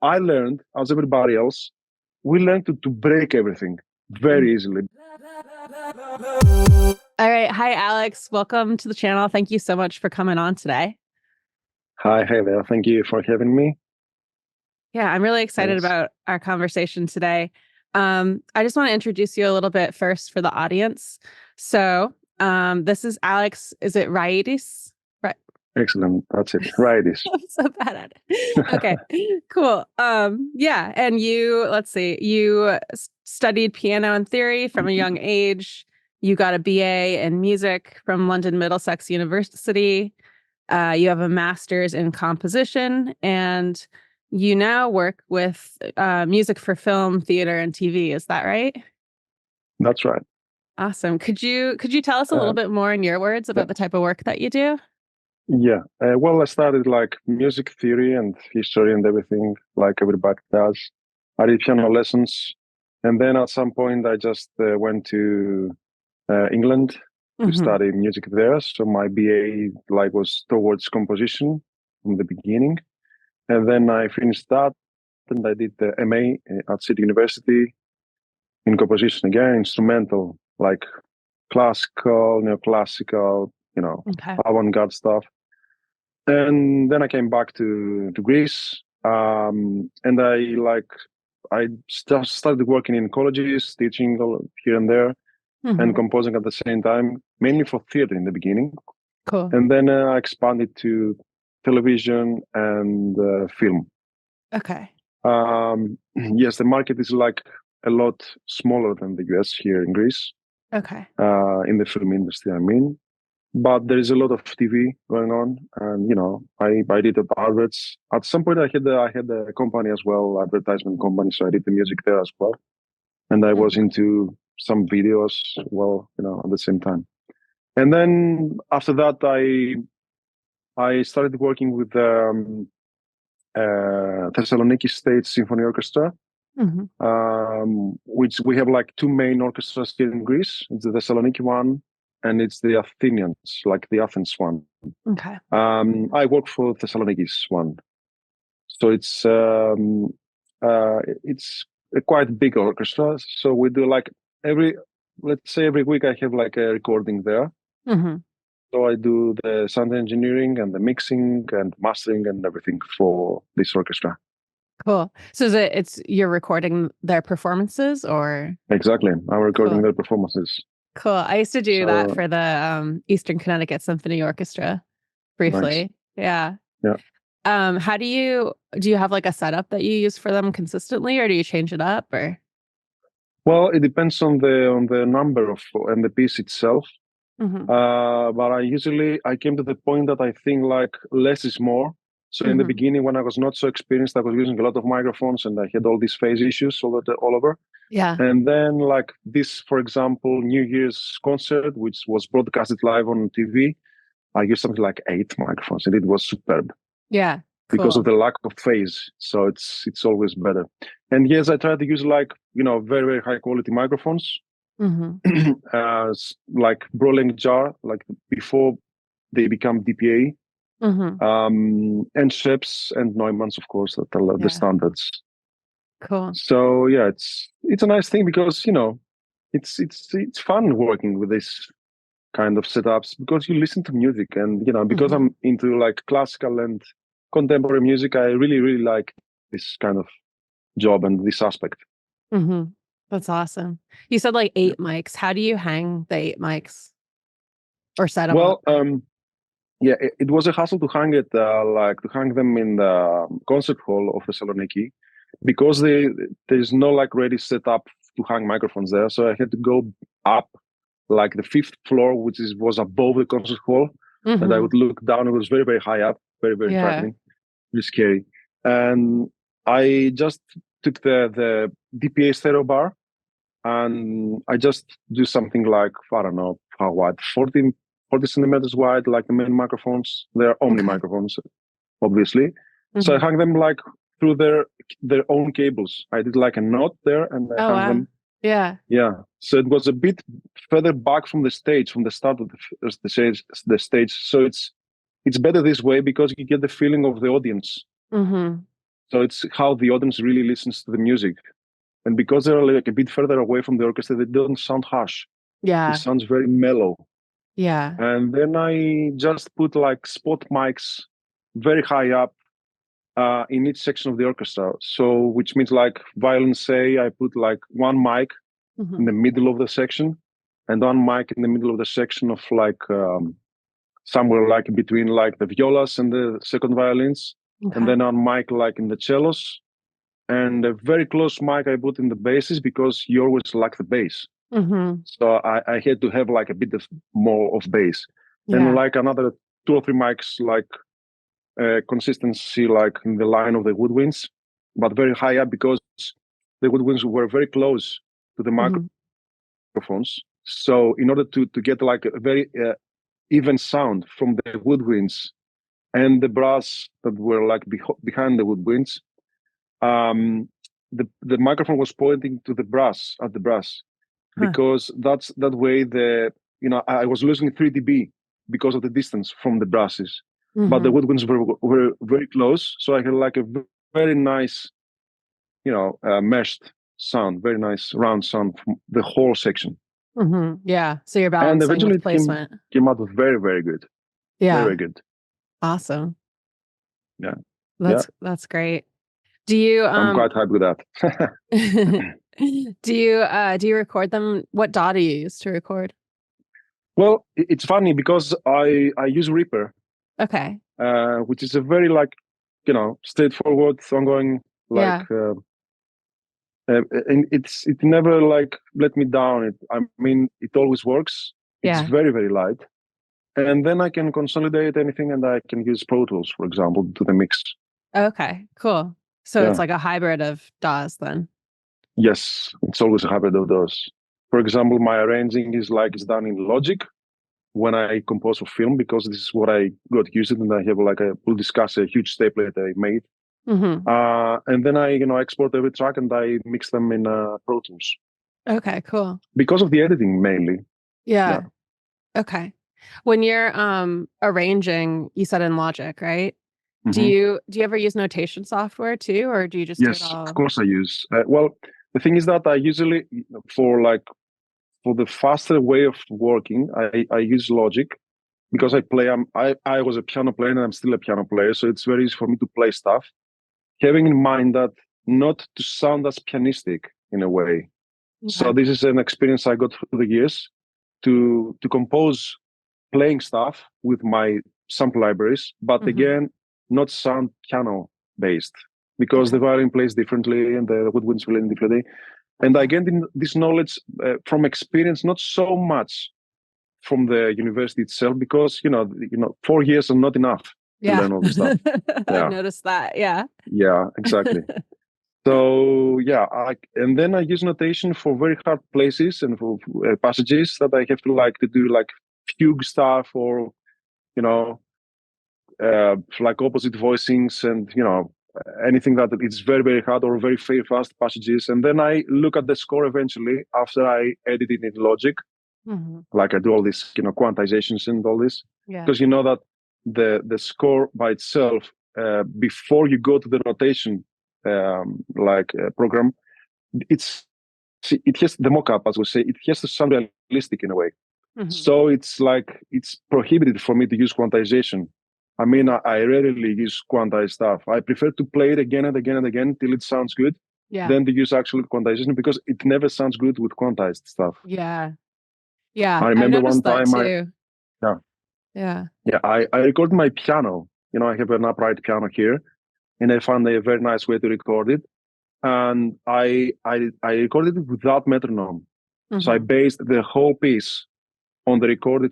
I learned, as everybody else, we learned to break everything very easily. All right. Hi, Alex. Welcome to the channel. Thank you so much for coming on today. Hi there. Thank you for having me. Yeah, I'm really excited about our conversation today. I just want to introduce you a little bit first for the audience. So this is Alex. Is it Raidis? Right. Excellent. That's it. Raidis. I'm so bad at it. Okay, cool. Yeah. And let's see, you studied piano and theory from a young age. You got a BA in music from London Middlesex University. You have a master's in composition, and you now work with music for film, theater, and TV. Is that right? That's right. Awesome. Could you tell us a little bit more in your words about the type of work that you do? Yeah. Well, I started like music theory and history and everything, like everybody does. I did piano lessons, and then at some point I just went to England to study music there. So my BA was towards composition from the beginning, and then I finished that, and I did the MA at City University in composition again, instrumental, like classical, neoclassical, avant-garde stuff. And then I came back to Greece, and I started working in colleges, teaching here and there, and composing at the same time, mainly for theater in the beginning. Cool. And then I expanded to television and film. Okay. Yes, the market is like a lot smaller than the US here in Greece. Okay. In the film industry, I mean. But there is a lot of TV going on, and I did the adverts. At some point, I had a company as well, advertisement company, so I did the music there as well, and I was into some videos, well, at the same time. And then after that, I started working with Thessaloniki State Symphony Orchestra, which we have like two main orchestras here in Greece. It's the Thessaloniki one, and it's the Athenians, like the Athens one. Okay. I work for Thessaloniki's one, so it's a quite big orchestra. So we do like every week I have like a recording there. So I do the sound engineering and the mixing and mastering and everything for this orchestra. Cool. So you're recording their performances, or? Exactly, I'm recording their performances. Cool. I used to do that for the Eastern Connecticut Symphony Orchestra briefly. Nice. Yeah. How do you have like a setup that you use for them consistently, or do you change it up, or? Well, it depends on the number and the piece itself. But I came to the point that I think like less is more. So in the beginning, when I was not so experienced, I was using a lot of microphones, and I had all these phase issues all over. Yeah. And then like this, for example, New Year's concert, which was broadcasted live on TV, I used something like 8 microphones, and it was superb. Yeah. Cool. Because of the lack of phase. So it's always better. And yes, I try to use like, very, very high quality microphones. Like Brolink jar, like before they become DPA. And Sheps and Neumanns, of course, that are the standards. Cool. So yeah, it's a nice thing because it's fun working with this kind of setups because you listen to music, and because I'm into like classical and contemporary music, I really, really like this kind of job and this aspect. That's awesome. You said like 8 mics. How do you hang the 8 mics or set them up? Yeah, it was a hassle to hang it, to hang them in the concert hall of Thessaloniki, because there's no like ready setup to hang microphones there. So I had to go up like the 5th floor, which was above the concert hall, and I would look down. It was very, very high up, very, very frightening, really scary. And I just took the DPA stereo bar, and I just do something like, I don't know how wide, 40 centimeters wide, like the main microphones. They're Omni microphones, obviously. So I hung them like through their own cables. I did like a knot there, and I hung them. Yeah. So it was a bit further back from the stage, from the start of the stage. So it's better this way because you get the feeling of the audience. So it's how the audience really listens to the music. And because they're like a bit further away from the orchestra, they don't sound harsh. Yeah. It sounds very mellow. Yeah. And then I just put like spot mics very high up in each section of the orchestra. So, which means like violins say, I put like one mic in the middle of the section and one mic in the middle of the section of like somewhere like between like the violas and the second violins. Okay. And then one mic like in the cellos. And a very close mic I put in the basses because you always lack the bass. So I had to have like a bit of more of bass. Yeah. And like another 2 or 3 mics like consistency like in the line of the woodwinds, but very high up because the woodwinds were very close to the microphones. So in order to get like a very even sound from the woodwinds and the brass that were like behind the woodwinds, the microphone was pointing to the brass at the brass because that way I was losing 3 dB because of the distance from the brasses. But the woodwinds were very close, so I had like a very nice, meshed sound, very nice round sound from the whole section. Yeah, so you're balancing and eventually with placement. Came out very, very good. Yeah, very good. Awesome. Yeah, that's great. Do you? I'm quite happy with that. Do you record them? What DAW do you use to record? Well, it's funny because I use Reaper. Okay. Which is a very straightforward ongoing and it never like let me down. It always works. It's very, very light. And then I can consolidate anything and I can use Pro Tools, for example, to the mix. Okay, cool. So it's like a hybrid of DAWs then? Yes, it's always a hybrid of those. For example, my arranging is done in Logic when I compose for film, because this is what I got used to, and I have we'll discuss a huge stapler that I made. And then I export every track and I mix them in Pro Tools. Okay, cool. Because of the editing mainly. Yeah. Okay. When you're arranging, you said in Logic, right? Do you ever use notation software too, or do you just do it all? Yes, of course I use. Well, the thing is that I usually for the faster way of working, I use Logic because I was a piano player and I'm still a piano player, so it's very easy for me to play stuff, having in mind that not to sound as pianistic in a way. Okay. So this is an experience I got through the years to compose playing stuff with my sample libraries, but again, not sound piano based, because the violin plays differently and the woodwinds play differently. And I gained this knowledge from experience, not so much from the university itself, because 4 years are not enough to learn all this stuff. I noticed that. Yeah, exactly. So and then I use notation for very hard places and for passages that I have to do fugue stuff or opposite voicings and anything that is very, very hard or very, very fast passages. And then I look at the score eventually after I edit it in Logic. I do all this quantizations and all this, because that the score by itself, before you go to the notation program, it has the mock-up, as we say, it has to sound realistic in a way. So it's prohibited for me to use quantization. I rarely use quantized stuff. I prefer to play it again and again and again till it sounds good, than to use actual quantization, because it never sounds good with quantized stuff. Yeah. I remember one time I recorded my piano. I have an upright piano here, and I found a very nice way to record it. And I recorded it without metronome. So I based the whole piece on the recorded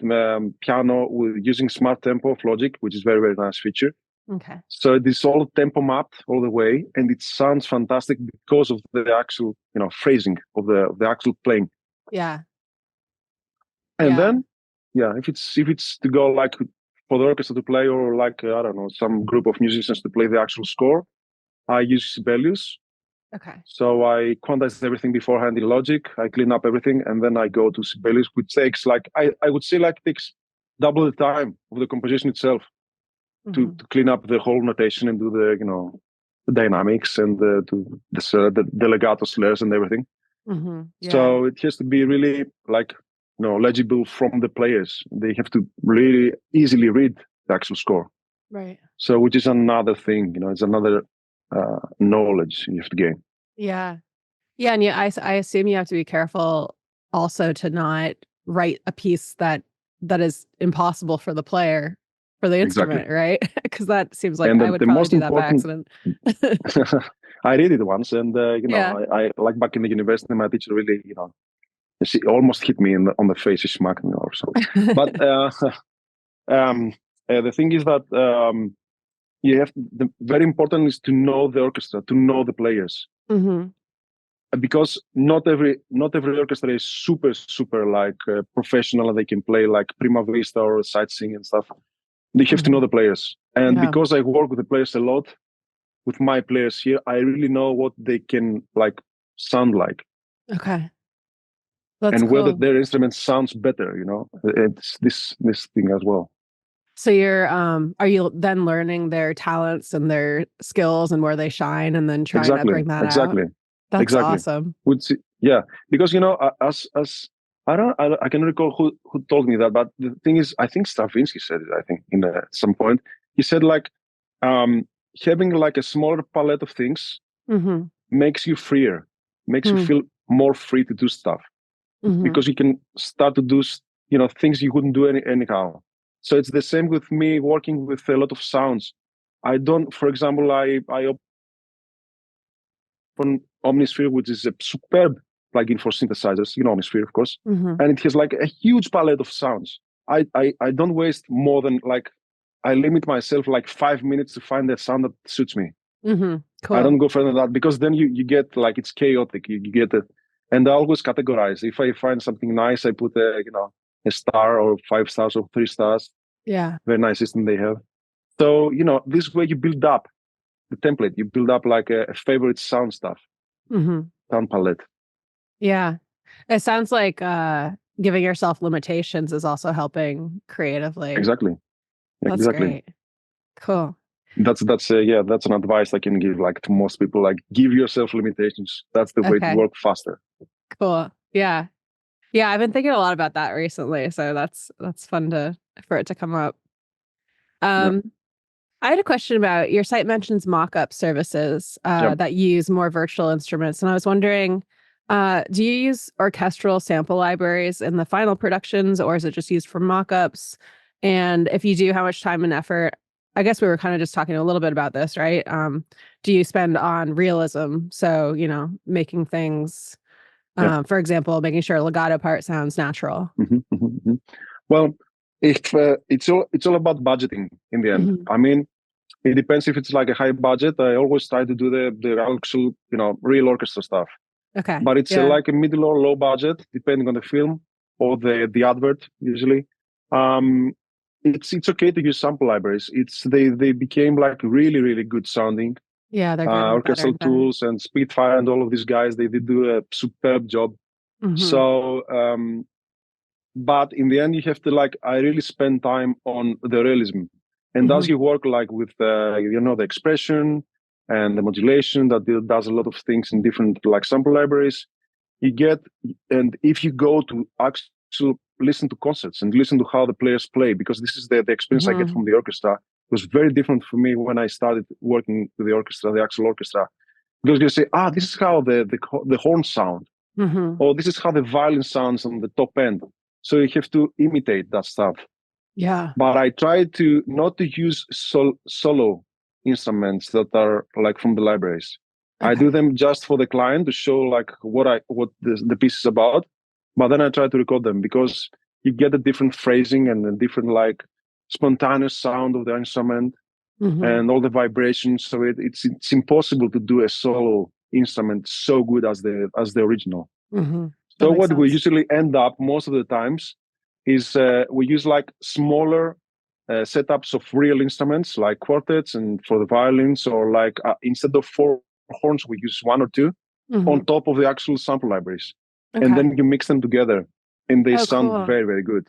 piano with using Smart Tempo of Logic, which is very, very nice feature. Okay. So it is all tempo mapped all the way, and it sounds fantastic because of the actual, phrasing of the actual playing. Yeah. And then, if it's to go for the orchestra to play, or I don't know, some group of musicians to play the actual score, I use Sibelius. Okay. So I quantize everything beforehand in Logic. I clean up everything, and then I go to Sibelius, which takes I would say takes double the time of the composition itself to clean up the whole notation and do the dynamics and the legato slurs and everything. Yeah. So it has to be really like legible from the players. They have to really easily read the actual score. Right. So which is another thing, it's another knowledge you have to gain. Yeah. Yeah, and I assume you have to be careful also to not write a piece that is impossible for the player, for the instrument, Exactly. right? Because that seems like And I would the probably most do that by important, accident. I read it once, and Yeah. I like back in the university, my teacher really, she almost hit me on the face. She smacked me or something. But the thing is that you have the very important is to know the orchestra, to know the players, because not every orchestra is super like professional. They can play like prima vista or sightseeing and stuff. They have to know the players, and because I work with the players a lot, with my players here, I really know what they can like sound like. Okay. That's and cool. whether their instrument sounds better, it's this thing as well. So you're are you then learning their talents and their skills and where they shine and then trying to bring that out? That's awesome. Yeah, because as I can recall who told me that, but the thing is, I think Stravinsky said it. I think in some point he said like having like a smaller palette of things makes you freer, makes you feel more free to do stuff, because you can start to do things you wouldn't do anyhow. So it's the same with me working with a lot of sounds. I don't, for example, I open Omnisphere, which is a superb plugin for synthesizers, Omnisphere, of course, and it has like a huge palette of sounds. I don't waste more than like, I limit myself like 5 minutes to find that sound that suits me. Cool. I don't go further than that, because then you get like, it's chaotic. You get it. And I always categorize. If I find something nice, I put a star or 5 stars or 3 stars. Yeah. Very nice system they have. So, this way you build up the template. You build up like a favorite sound stuff, sound palette. Yeah. It sounds like giving yourself limitations is also helping creatively. Exactly. That's great. Cool. That's an advice I can give like to most people, like give yourself limitations. That's the way to work faster. Cool. Yeah. Yeah, I've been thinking a lot about that recently, so that's fun for it to come up. I had a question about your site mentions mock-up services that use more virtual instruments, and I was wondering, do you use orchestral sample libraries in the final productions, or is it just used for mock-ups? And if you do, how much time and effort? I guess we were kind of just talking a little bit about this, right? Do you spend on realism? So, making things, for example, making sure a legato part sounds natural. Well, if it's all about budgeting in the end. I mean, it depends. If it's like a high budget, I always try to do the actual, real orchestra stuff. Okay. But it's like a middle or low budget, depending on the film or the advert. Usually, it's okay to use sample libraries. They became like really, really good sounding. Yeah, they're Orchestral tools and Spitfire and all of these guys. They do a superb job. So, but in the end, you have to I really spend time on the realism. And as you work like with the expression and the modulation that does a lot of things in different sample libraries, and if you go to actually listen to concerts and listen to how the players play, because this is the experience I get from the orchestra. It was very different for me when I started working with the orchestra, the actual orchestra, because you say, this is how the horns sound, or this is how the violin sounds on the top end. So you have to imitate that stuff. Yeah. But I try to not to use solo instruments that are from the libraries. Okay. I do them just for the client to show what the piece is about. But then I try to record them, because you get a different phrasing and a different spontaneous sound of the instrument and all the vibrations. So it's impossible to do a solo instrument so good as the original. So what we usually end up most of the times is we use smaller setups of real instruments, like quartets and for the violins, or instead of 4 horns, we use 1 or 2 on top of the actual sample libraries. Okay. And then you mix them together and they sound very, very good.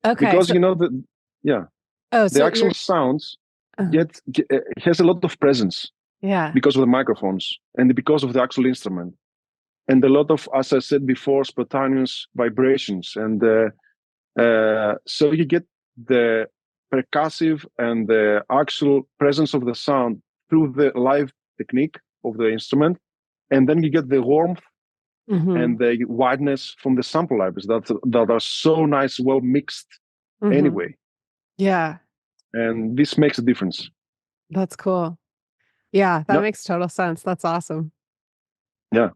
Okay. Because, the actual sounds has a lot of presence. Yeah. because of the microphones and because of the actual instrument. And a lot of, as I said before, spontaneous vibrations. And so you get the percussive and the actual presence of the sound through the live technique of the instrument. And then you get the warmth and the wideness from the sample libraries that are so nice, well mixed anyway. Yeah. And this makes a difference. That's cool. Yeah, that makes total sense. That's awesome. Yeah.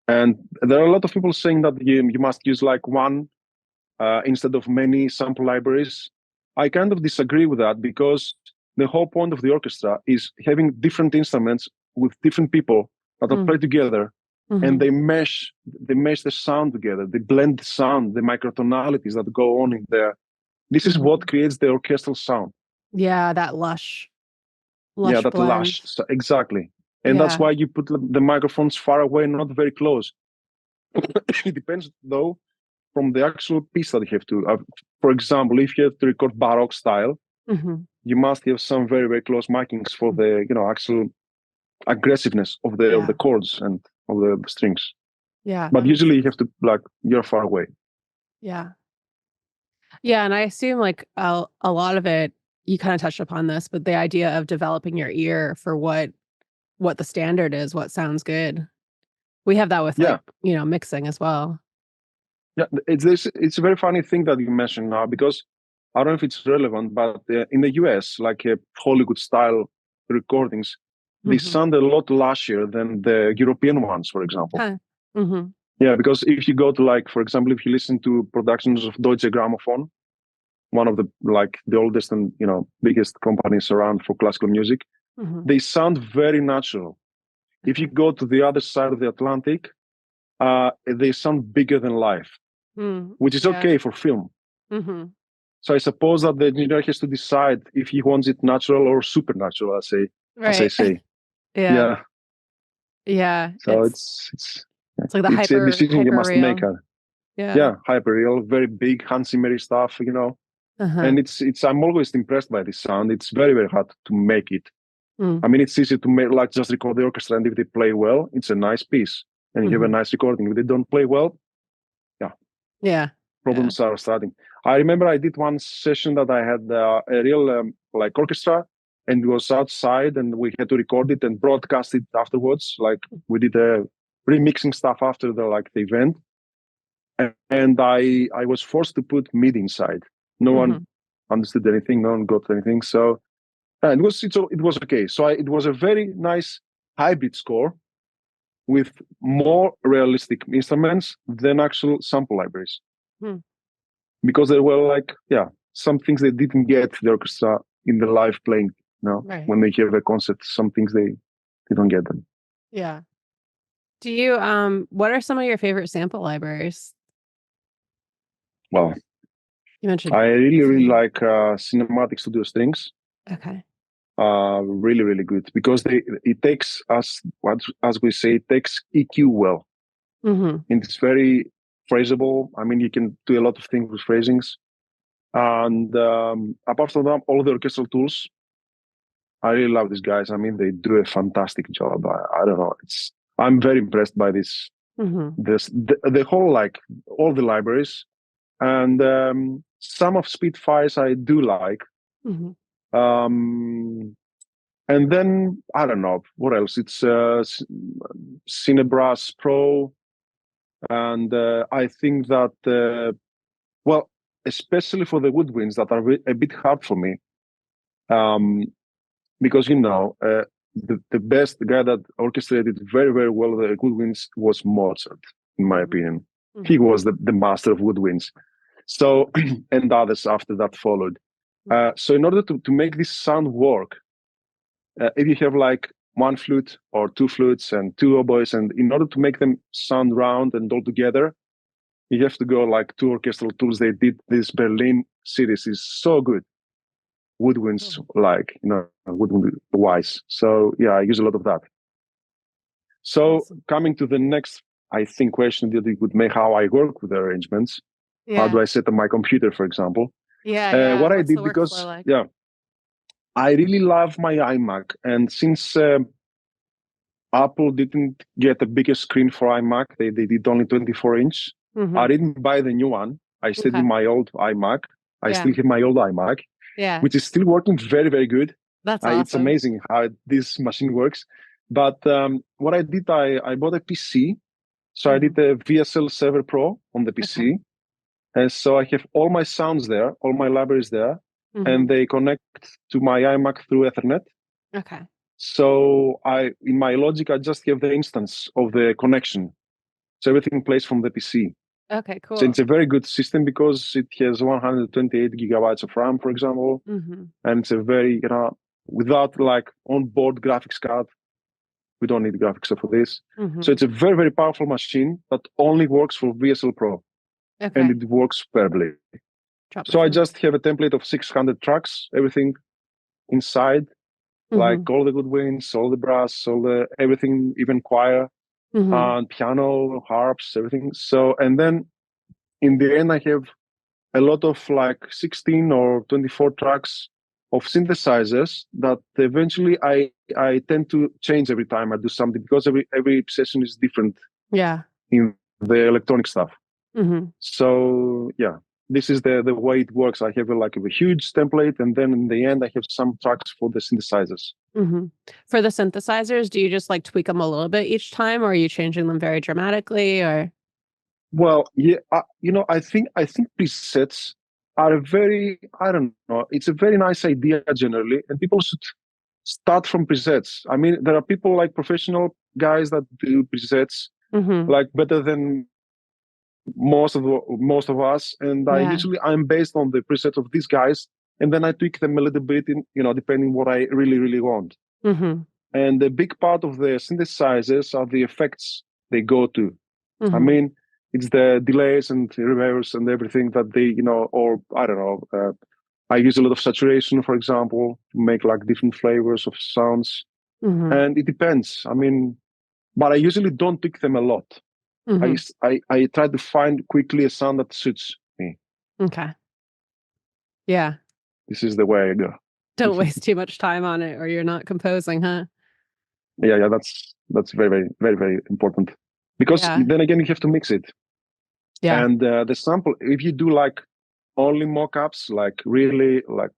And there are a lot of people saying that you must use like one instead of many sample libraries. I kind of disagree with that because the whole point of the orchestra is having different instruments with different people that are played together, and they mesh the sound together. They blend the sound, the microtonalities that go on in there. This is what creates the orchestral sound. Yeah, that lush that blend. lush. So, exactly. And that's why you put the microphones far away, not very close. It depends, though, from the actual piece that you have to. For example, if you have to record Baroque style, you must have some very, very close markings for the actual aggressiveness of the chords and of the strings. Yeah. But usually you have to you're far away. Yeah. Yeah, and I assume like a lot of it, you kind of touched upon this, but the idea of developing your ear for what the standard is, what sounds good. We have that with mixing as well. Yeah, it's a very funny thing that you mentioned now, because I don't know if it's relevant, but in the US, like Hollywood style recordings, they sound a lot lusher than the European ones, for example. Yeah, because if you go to for example, if you listen to productions of Deutsche Grammophon, one of the oldest and biggest companies around for classical music, they sound very natural. If you go to the other side of the Atlantic, they sound bigger than life, which is okay for film. So I suppose that the engineer has to decide if he wants it natural or supernatural, as I say. Yeah. So it's like the a decision you must make. Hyper real, very big, Hans Zimmer stuff, And it's I'm always impressed by this sound. It's very, very hard to make it. I mean, it's easy to make just record the orchestra, and if they play well, it's a nice piece, and you have a nice recording. If they don't play well, problems are starting. I remember I did one session that I had a real orchestra, and it was outside, and we had to record it and broadcast it afterwards. We did remixing stuff after the event, and I was forced to put MIDI inside. No one understood anything. No one got anything. So it was okay. So it was a very nice hybrid score with more realistic instruments than actual sample libraries. Because there were some things they didn't get the orchestra in the live playing. When they hear the concert, some things they don't get them. Yeah. Do you what are some of your favorite sample libraries? Well, you mentioned I really like Cinematic Studio Strings. Okay. Really, really good, because it takes as we say, it takes EQ well. And it's very phrasable. I mean, you can do a lot of things with phrasings. And apart from that, all the orchestral tools, I really love these guys. I mean, they do a fantastic job. I don't know. I'm very impressed by this. The whole all the libraries, and some of Spitfires I do like. And then I don't know what else. It's Cinebrass Pro, and I think that especially for the woodwinds that are a bit hard for me, because the best guy that orchestrated very, very well the woodwinds was Mozart, in my opinion. He was the master of woodwinds. So and others after that followed. So in order to make this sound work, if you have one flute or two flutes and two oboes, and in order to make them sound round and all together, you have to go two orchestral tools. They did this Berlin series is so good. Woodwinds woodwind wise. So yeah, I use a lot of that. So coming to the next, I think, question that you could make, how I work with the arrangements. How do I set up my computer, for example? What I did, because I really love my iMac, and since Apple didn't get a bigger screen for iMac. They did only 24-inch. I didn't buy the new one. I stayed with my old iMac. I still have my old iMac, which is still working very, very good. That's awesome. It's amazing how this machine works. But what I did, I bought a PC. So I did a VSL Server Pro on the PC. And so I have all my sounds there, all my libraries there, and they connect to my iMac through Ethernet. Okay. So in my Logic, I just have the instance of the connection. So everything plays from the PC. Okay, cool. So it's a very good system because it has 128 gigabytes of RAM, for example. And it's a very, without like onboard graphics card. We don't need graphics for this. So it's a very, very powerful machine that only works for VSL Pro. Okay. And it works superbly. So I just have a template of 600 tracks, everything inside, like all the woodwinds, all the brass, everything, even choir, and piano, harps, everything. So, and then in the end, I have a lot of like 16 or 24 tracks of synthesizers that eventually I tend to change every time I do something because every session is different. Yeah. In the electronic stuff. So yeah, this is the way it works. I have a huge template, and then in the end, I have some tracks for the synthesizers. For the synthesizers, do you just like tweak them a little bit each time, or are you changing them very dramatically? Or well, yeah, I think presets are I don't know, it's a very nice idea generally, and people should start from presets. I mean, there are people like professional guys that do presets like better than most of us, and I'm based on the preset of these guys, and then I tweak them a little bit in, depending what I really, really want. And a big part of the synthesizers are the effects they go to. I mean, it's the delays and reverbs and everything that they, or I don't know. I use a lot of saturation, for example, to make like different flavors of sounds, and it depends. I mean, but I usually don't tweak them a lot. I try to find quickly a sound that suits me. Okay. Yeah. This is the way I go. Don't waste too much time on it or you're not composing, huh? Yeah, that's very, very, very, very important. Because then again, you have to mix it. Yeah. And the sample, if you do like only mock-ups, like really like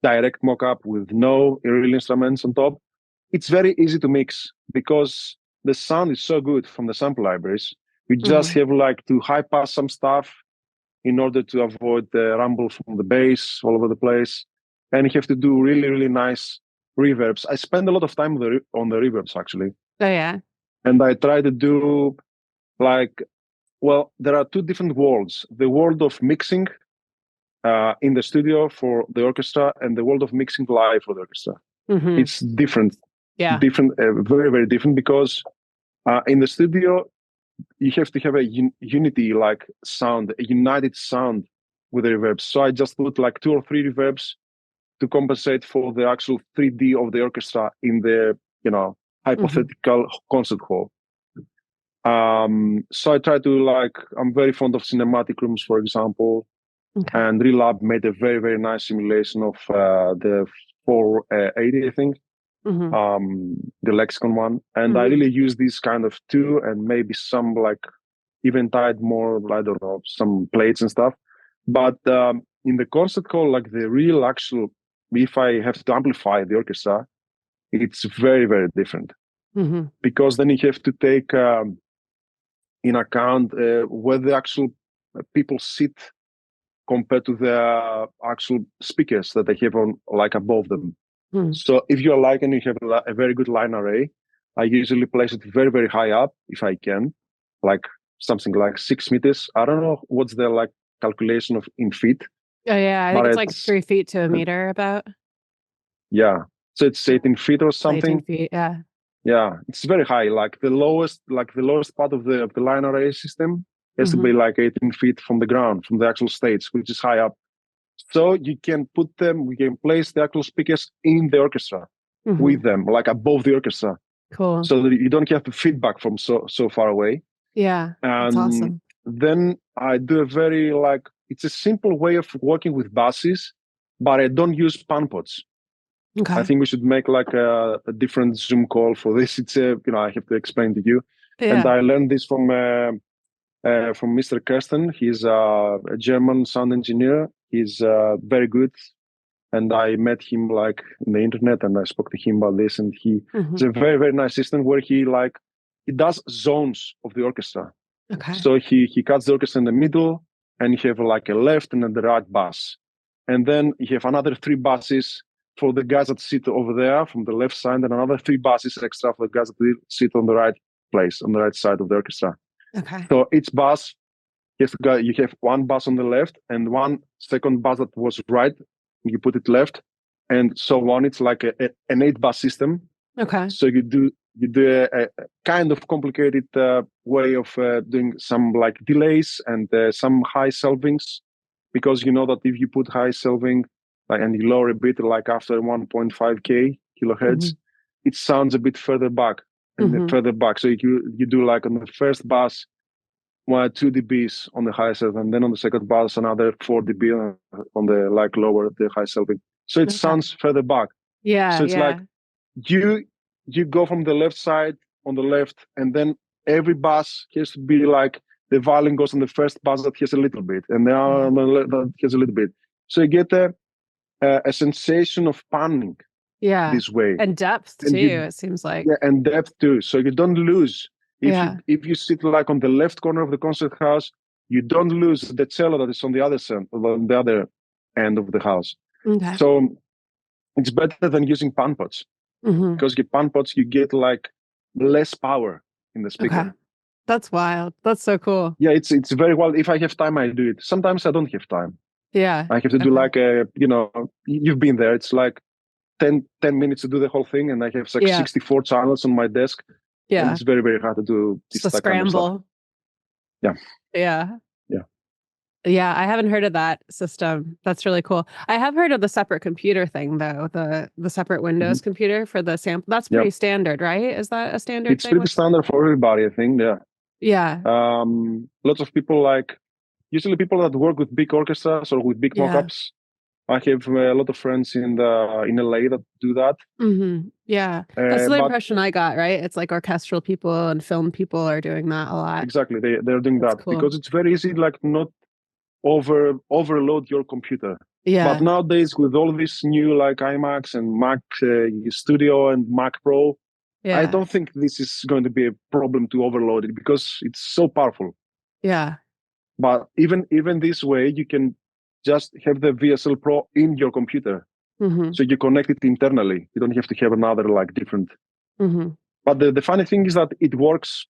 direct mock-up with no real instruments on top, it's very easy to mix because the sound is so good from the sample libraries. You just have like to high pass some stuff in order to avoid the rumble from the bass all over the place. And you have to do really, really nice reverbs. I spend a lot of time on the reverbs, actually. Oh, yeah. And I try to do there are two different worlds. The world of mixing in the studio for the orchestra and the world of mixing live for the orchestra. It's different. Yeah. Different, very, very different because in the studio, you have to have a unity like sound, a united sound with the reverbs. So I just put like 2 or 3 reverbs to compensate for the actual 3D of the orchestra in the, hypothetical concert hall. So I try to I'm very fond of cinematic rooms, for example, and Relab made a very, very nice simulation of the 480, I think. The Lexicon one, and I really use this kind of 2 and maybe some eventide more, I don't know, some plates and stuff. But in the concert hall, the real actual, if I have to amplify the orchestra, it's very, very different because then you have to take in account where the actual people sit compared to the actual speakers that they have on above them. So if you're and you have a very good line array, I usually place it very, very high up if I can, something like 6 meters. I don't know what's the calculation of in feet. Oh yeah, I think it's 3 feet to a meter about. Yeah, so it's 18 feet or something. 18 feet, yeah. Yeah, it's very high. The lowest part of the line array system has to be 18 feet from the ground, from the actual stage, which is high up. So we can place the actual speakers in the orchestra with them, above the orchestra. Cool. So that you don't have the feedback from so far away. Yeah, that's awesome. Then I do a very it's a simple way of working with basses, but I don't use pan pots. Okay. I think we should make like a different Zoom call for this. It's I have to explain to you. Yeah. And I learned this from Mr. Kirsten. He's a German sound engineer. He's very good. And I met him like in the internet, and I spoke to him about this. And it's a very, very nice system where he does zones of the orchestra. Okay. So he cuts the orchestra in the middle, and you have like a left and then the right bass. And then you have another 3 basses for the guys that sit over there from the left side, and another 3 basses extra for the guys that sit on the right place, on the right side of the orchestra. Okay. So each bass, you have 1 bass on the left and 1 second bass that was right. You put it left, and so on. It's like an 8 bass system. Okay. So you do a kind of complicated way of doing some like delays and some high selvings, because you know that if you put high selving and you lower a bit, like after 1.5k kilohertz, it sounds a bit further back and further back. So you do like on the first bass 2 dBs on the high selving, and then on the second bass another 4 dB on the like lower the high selving. So it sounds further back. Yeah. So it's like you go from the left side on the left, and then every bass has to be like the violin goes on the first bass that has a little bit, and then on the left that has a little bit. So you get a sensation of panning. Yeah. This way. And depth too, it seems like. Yeah, and depth too. So you don't lose. If you sit like on the left corner of the concert house, you don't lose the cello that is on the other end of the house. Okay. So it's better than using pan pots, because your pan pots, you get like less power in the speaker. Okay. That's wild. That's so cool. Yeah, it's very wild. If I have time, I do it. Sometimes I don't have time. Yeah. I have to do like you've been there. It's like 10 minutes to do the whole thing, and I have like 64 channels on my desk. Yeah. And it's very, very hard to do this kind of stuff. Yeah. Yeah. Yeah, I haven't heard of that system. That's really cool. I have heard of the separate computer thing though, the separate Windows computer for the sample. That's pretty standard, right? Is that a standard thing? It's pretty standard for everybody, I think. Yeah. Yeah. Lots of people usually people that work with big orchestras or with big mockups. I have a lot of friends in LA that do that. Yeah, that's the impression I got. Right, it's like orchestral people and film people are doing that a lot. Exactly, they're doing that because it's very easy, like not overload your computer. Yeah. But nowadays, with all this new like iMacs and Mac Studio and Mac Pro, I don't think this is going to be a problem to overload it because it's so powerful. Yeah. But even this way, you can just have the VSL Pro in your computer. So you connect it internally. You don't have to have another like different. But the funny thing is that it works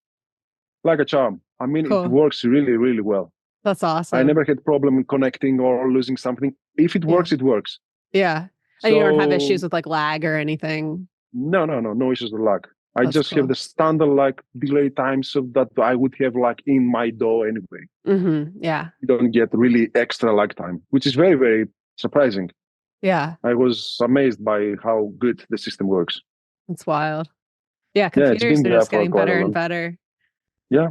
like a charm. I mean, it works really, really well. That's awesome. I never had problem connecting or losing something. If it works, it works. Yeah. And you don't have issues with like lag or anything. No issues with lag. I just have the standard like delay time so that I would have like in my DAW anyway. Yeah. You don't get really extra lag time, which is very, very surprising. Yeah. I was amazed by how good the system works. It's wild. Yeah, computers are just getting better and better. Yeah.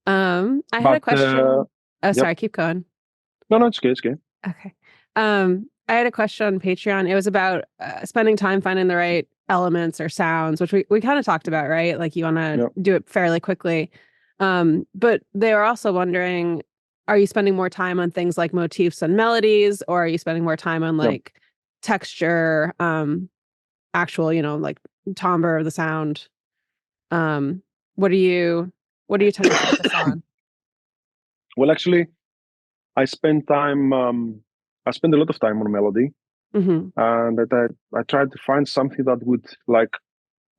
I had a question. Sorry, keep going. No, it's good. Okay. I had a question on Patreon. It was about spending time finding the right elements or sounds, which we kind of talked about, right? Like you want to do it fairly quickly. But they were also wondering, are you spending more time on things like motifs and melodies, or are you spending more time on like texture, actual, like timbre of the sound? What are you tending to focus on? Well, actually, I spend a lot of time on melody, and I tried to find something that would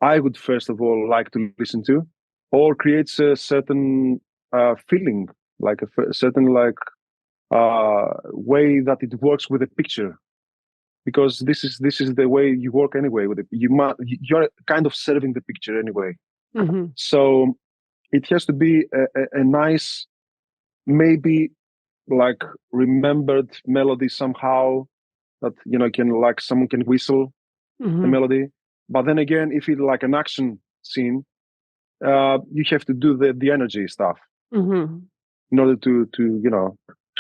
I would first of all like to listen to, or creates a certain feeling, like a certain way that it works with a picture, because this is the way you work anyway with it. You're kind of serving the picture anyway. So it has to be a nice, maybe like remembered melody somehow that can someone can whistle the melody. But then again, if it's like an action scene, you have to do the energy stuff in order to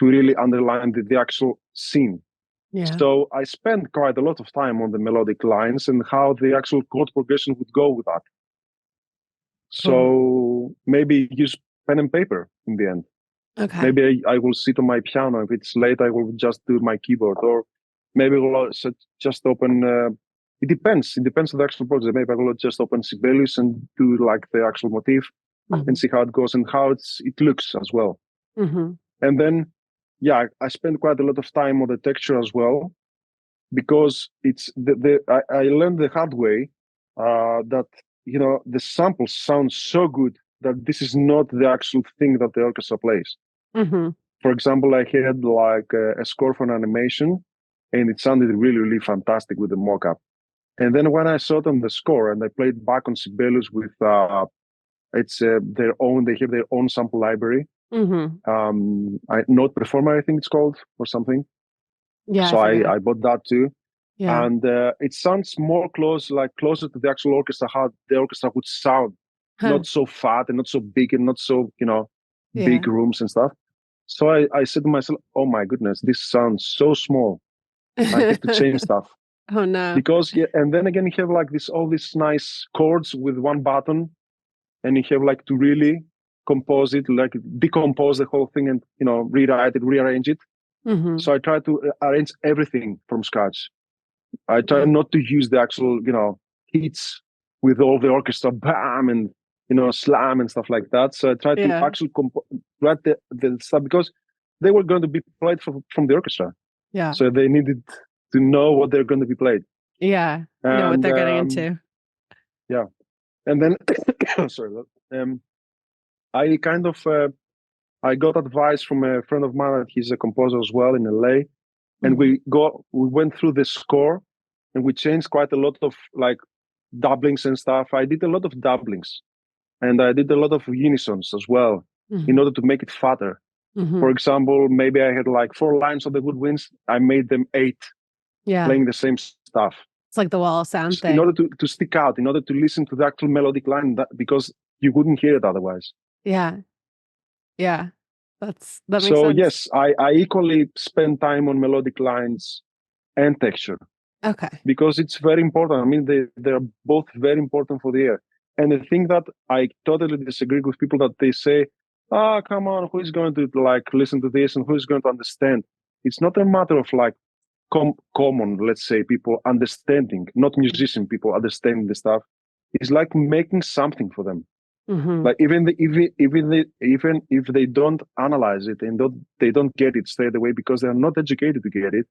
really underline the actual scene. Yeah. So I spent quite a lot of time on the melodic lines and how the actual chord progression would go with that. So maybe use pen and paper in the end. Okay. Maybe I will sit on my piano. If it's late, I will just do my keyboard, or maybe I will just open. It depends. It depends on the actual project. Maybe I will just open Sibelius and do like the actual motif and see how it goes and how it looks as well. And then, yeah, I spend quite a lot of time on the texture as well, because it's I learned the hard way that the samples sound so good that this is not the actual thing that the orchestra plays. For example, I had like a score for an animation, and it sounded really, really fantastic with the mock-up. And then when I saw it on the score and I played back on Sibelius with it's their own, they have their own sample library. Note Performer, I think it's called, or something. Yeah. So I bought that too. Yeah. And it sounds more closer to the actual orchestra, how the orchestra would sound. Not so fat and not so big and not so, big rooms and stuff. So I said to myself, oh my goodness, this sounds so small. I have to change stuff. Oh no. Because, and then again, you have like all these nice chords with one button, and you have like to really compose it, like decompose the whole thing and, rewrite it, rearrange it. So I try to arrange everything from scratch. I try not to use the actual, hits with all the orchestra, bam, and, slam and stuff like that. So I try to actually write the stuff, because they were going to be played from the orchestra. Yeah. So they needed to know what they're going to be played. Yeah. Know what they're getting into. Yeah. And then, I kind of, I got advice from a friend of mine that he's a composer as well in LA. And we went through the score and we changed quite a lot of like doublings and stuff. I did a lot of doublings and I did a lot of unisons as well in order to make it fatter. For example, maybe I had like 4 lines of the woodwinds. I made them 8 playing the same stuff. It's like the wall of sound thing. In order to stick out, in order to listen to the actual melodic line, because you wouldn't hear it otherwise. Yeah. Yeah. That makes so sense. Yes, I equally spend time on melodic lines and texture. Okay. Because it's very important. I mean, they're both very important for the ear. And the thing that I totally disagree with people that they say, come on, who is going to like listen to this and who is going to understand? It's not a matter of like common, let's say, people understanding, not musician people understanding the stuff. It's like making something for them. Like even if they don't analyze it and they don't get it straight away because they're not educated to get it,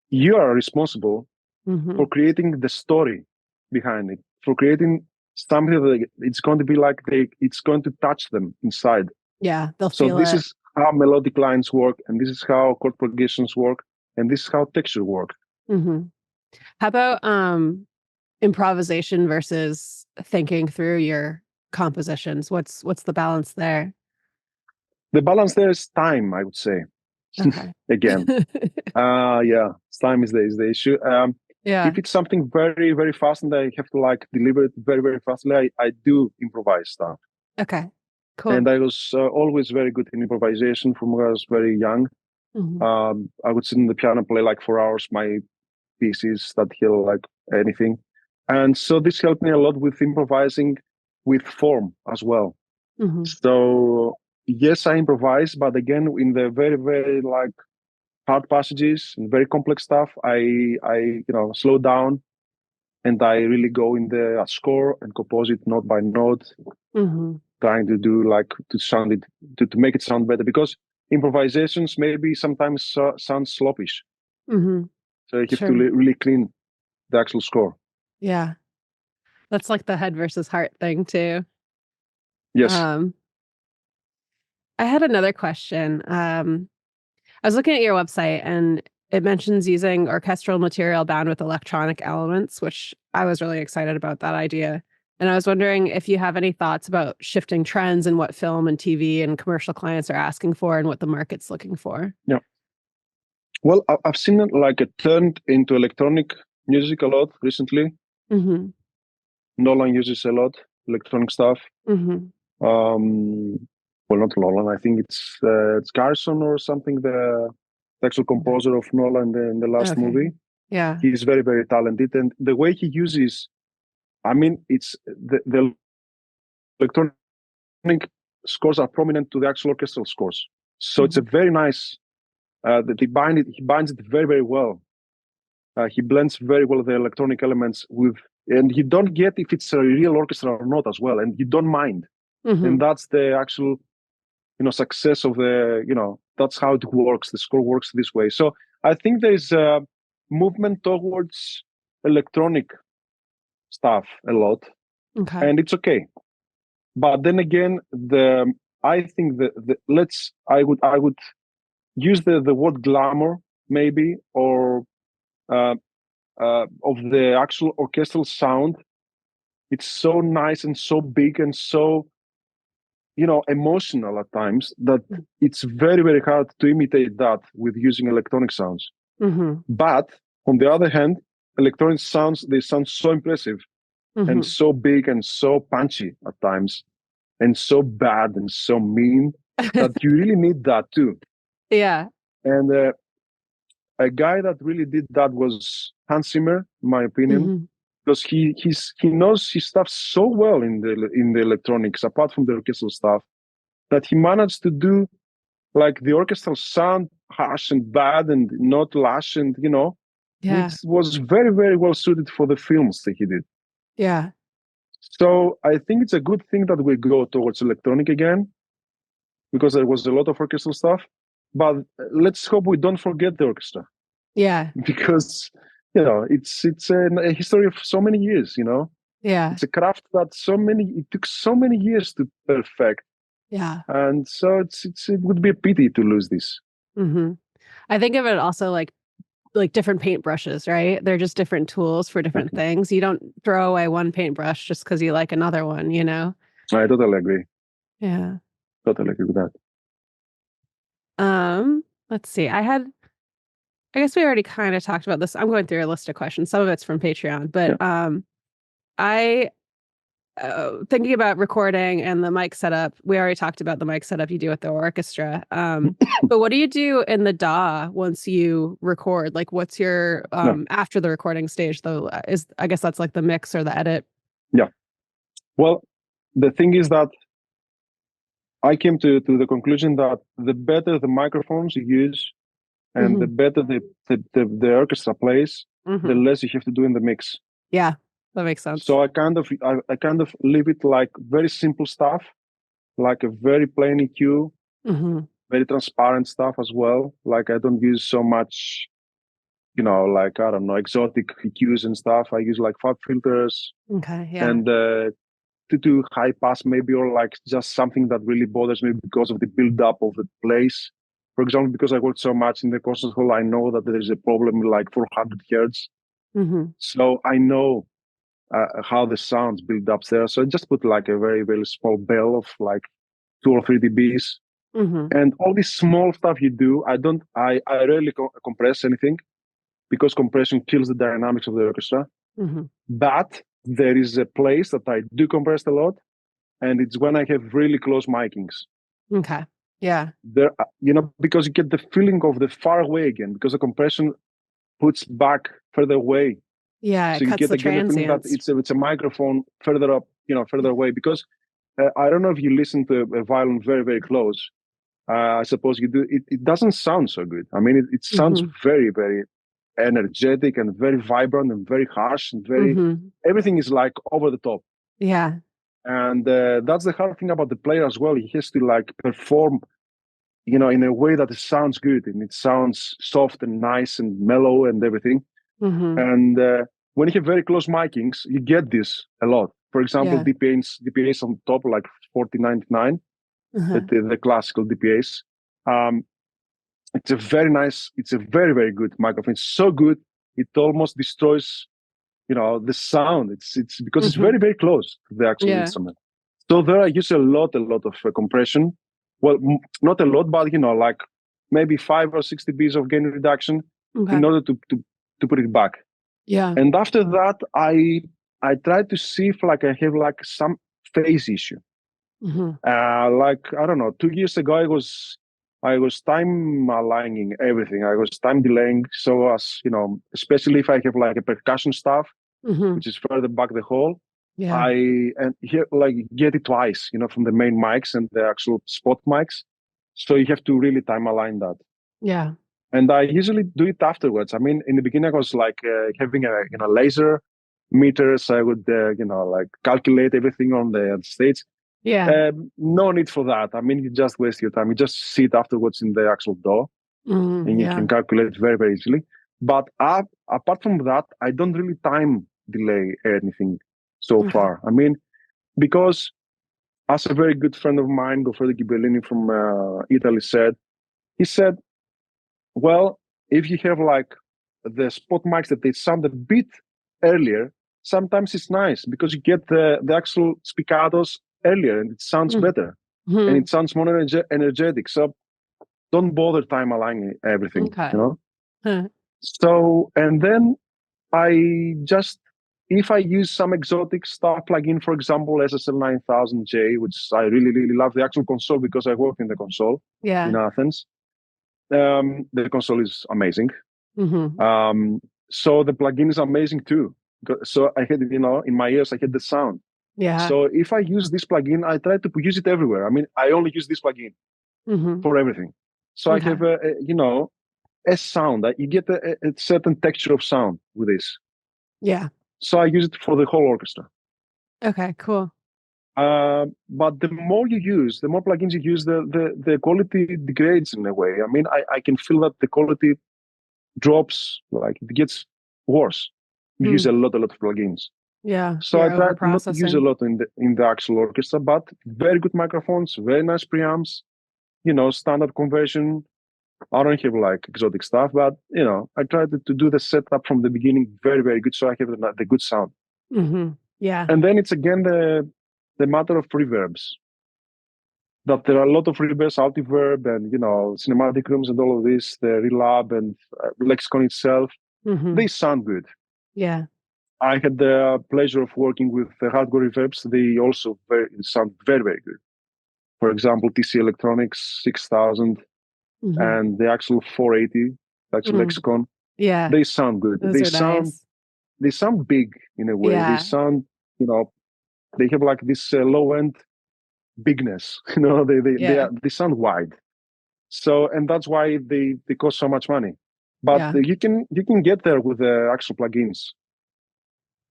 you are responsible for creating the story behind it, for creating something that it's going to be like it's going to touch them inside. Yeah, they'll feel it. So this is how melodic lines work, and this is how chord progressions work, and this is how texture works. How about improvisation versus thinking through your compositions? What's the balance there? The balance there is time, I would say. Okay. Again, time is the issue. If it's something very, very fast and I have to like deliver it very, very fastly, I do improvise stuff. Okay, cool. And I was always very good in improvisation from when I was very young. I would sit on the piano, play like 4 hours, my pieces that heal like anything. And so this helped me a lot with improvising with form as well. So yes, I improvise, but again, in the very, very like hard passages and very complex stuff, I slow down and I really go in the score and compose it note by note, trying to do like to sound it to make it sound better, because improvisations maybe sometimes sound sloppish. So you have to really clean the actual score. Yeah, that's like the head versus heart thing too. Yes. I had another question. I was looking at your website and it mentions using orchestral material bound with electronic elements, which I was really excited about that idea. And I was wondering if you have any thoughts about shifting trends in what film and TV and commercial clients are asking for and what the market's looking for. Yeah. Well, I've seen it like it turned into electronic music a lot recently. Nolan uses a lot electronic stuff. Well, not Nolan. I think it's Garson or something. The the actual composer of Nola in the last movie. Yeah. He's very, very talented. And the way he uses, I mean, it's the electronic scores are prominent to the actual orchestral scores. So it's a very nice, that he binds it very, very well. He blends very well the electronic elements with, and you don't get if it's a real orchestra or not as well, and you don't mind. And that's the actual, success of the, that's how it works. The score works this way. So I think there's a movement towards electronic stuff a lot, and it's okay. But then again, I think I would use the word glamour maybe, or of the actual orchestral sound. It's so nice and so big and so emotional at times that it's very, very hard to imitate that with using electronic sounds. But on the other hand, electronic sounds, they sound so impressive and so big and so punchy at times and so bad and so mean that you really need that too. Yeah. And a guy that really did that was Hans Zimmer, in my opinion, because he knows his stuff so well in the electronics, apart from the orchestral stuff, that he managed to do like the orchestral sound harsh and bad and not lush, and which was very, very well suited for the films that he did. Yeah. So I think it's a good thing that we go towards electronic again, because there was a lot of orchestral stuff. But let's hope we don't forget the orchestra. Yeah. Because it's a history of so many years. Yeah. It's a craft that it took so many years to perfect. Yeah. And so it would be a pity to lose this. I think of it also like different paintbrushes, right? They're just different tools for different things. You don't throw away one paintbrush just because you like another one, I totally agree. Yeah. Totally agree with that. Let's see. I guess we already kind of talked about this. I'm going through a list of questions. Some of it's from Patreon, but I thinking about recording and the mic setup. We already talked about the mic setup you do with the orchestra. But what do you do in the DAW once you record? Like, what's your after the recording stage? Though, I guess that's like the mix or the edit. Yeah. Well, the thing is that I came to the conclusion that the better the microphones you use, and the better the orchestra plays, the less you have to do in the mix. Yeah, that makes sense. So I kind of leave it like very simple stuff, like a very plain EQ, very transparent stuff as well. Like I don't use so much, like I don't know, exotic EQs and stuff. I use like fab filters. Okay, yeah. And to do high pass maybe, or like just something that really bothers me because of the build up of the place. For example, because I worked so much in the concert hall, I know that there is a problem like 400 hertz. So I know how the sounds build up there. So I just put like a very, very small bell of like 2 or 3 dBs. And all this small stuff you do, I rarely compress anything, because compression kills the dynamics of the orchestra. But there is a place that I do compress a lot, and it's when I have really close micings. Okay. Yeah. There, because you get the feeling of the far away again, because the compression puts back further away. Yeah, so it you cuts get the again the feeling that it's a microphone further up, further away. Because I don't know if you listen to a violin very, very close. I suppose you do. It doesn't sound so good. I mean, it sounds very, very energetic and very vibrant and very harsh and very everything is like over the top. Yeah. And that's the hard thing about the player as well. He has to like perform, in a way that it sounds good and it sounds soft and nice and mellow and everything. And when you have very close micings, you get this a lot. For example, DPAs on top, like 4099, the classical DPAs. It's a very, very good microphone. It's so good, it almost destroys, the sound. It's because it's very, very close to the actual instrument. So there I use a lot of compression. Well, not a lot, but, like maybe 5 or 6 dBs of gain reduction in order to put it back. Yeah. And after that, I try to see if like I have like some phase issue. Like, I don't know, 2 years ago, I was time aligning everything. I was time delaying. So as especially if I have like a percussion stuff, which is further back the hall, Yeah. and here like get it twice, from the main mics and the actual spot mics. So you have to really time align that. Yeah. And I usually do it afterwards. I mean, in the beginning, I was like having a laser meters. I would like calculate everything on the stage. Yeah. No need for that. I mean, you just waste your time. You just see it afterwards in the actual DAW, and you can calculate very, very easily. But apart from that, I don't really time delay anything so far. I mean, because as a very good friend of mine, Goffredo Ghibellini from Italy he said, well, if you have like the spot mics that they sound a bit earlier, sometimes it's nice because you get the actual spiccatos earlier and it sounds better and it sounds more energetic. So don't bother time aligning everything, So, and then if I use some exotic stuff plugin, for example, SSL 9000J, which I really, really love the actual console because I work in the console in Athens. The console is amazing. So the plugin is amazing too. So I had, in my ears, I had the sound. Yeah. So if I use this plugin, I try to use it everywhere. I mean, I only use this plugin for everything. So I have a sound. You get a certain texture of sound with this. Yeah. So I use it for the whole orchestra. Okay, cool. But the more plugins you use, the quality degrades in a way. I mean, I can feel that the quality drops, like it gets worse. You use a lot of plugins. Yeah. So I try not to use a lot in the actual orchestra, but very good microphones, very nice preamps, standard conversion. I don't have like exotic stuff, but I try to do the setup from the beginning very, very good, so I have the good sound. Yeah. And then it's again the matter of reverbs. That there are a lot of reverbs, Altiverb, and cinematic rooms and all of this, the Relab and Lexicon itself. They sound good. Yeah. I had the pleasure of working with the hardcore reverbs. They also sound very, very good. For example, TC Electronics 6000 and the actual 480, actual Lexicon. Yeah. They sound good. They sound big in a way. Yeah. They sound, they have like this low end bigness. They sound wide. So, and that's why they cost so much money. But you can get there with the actual plugins.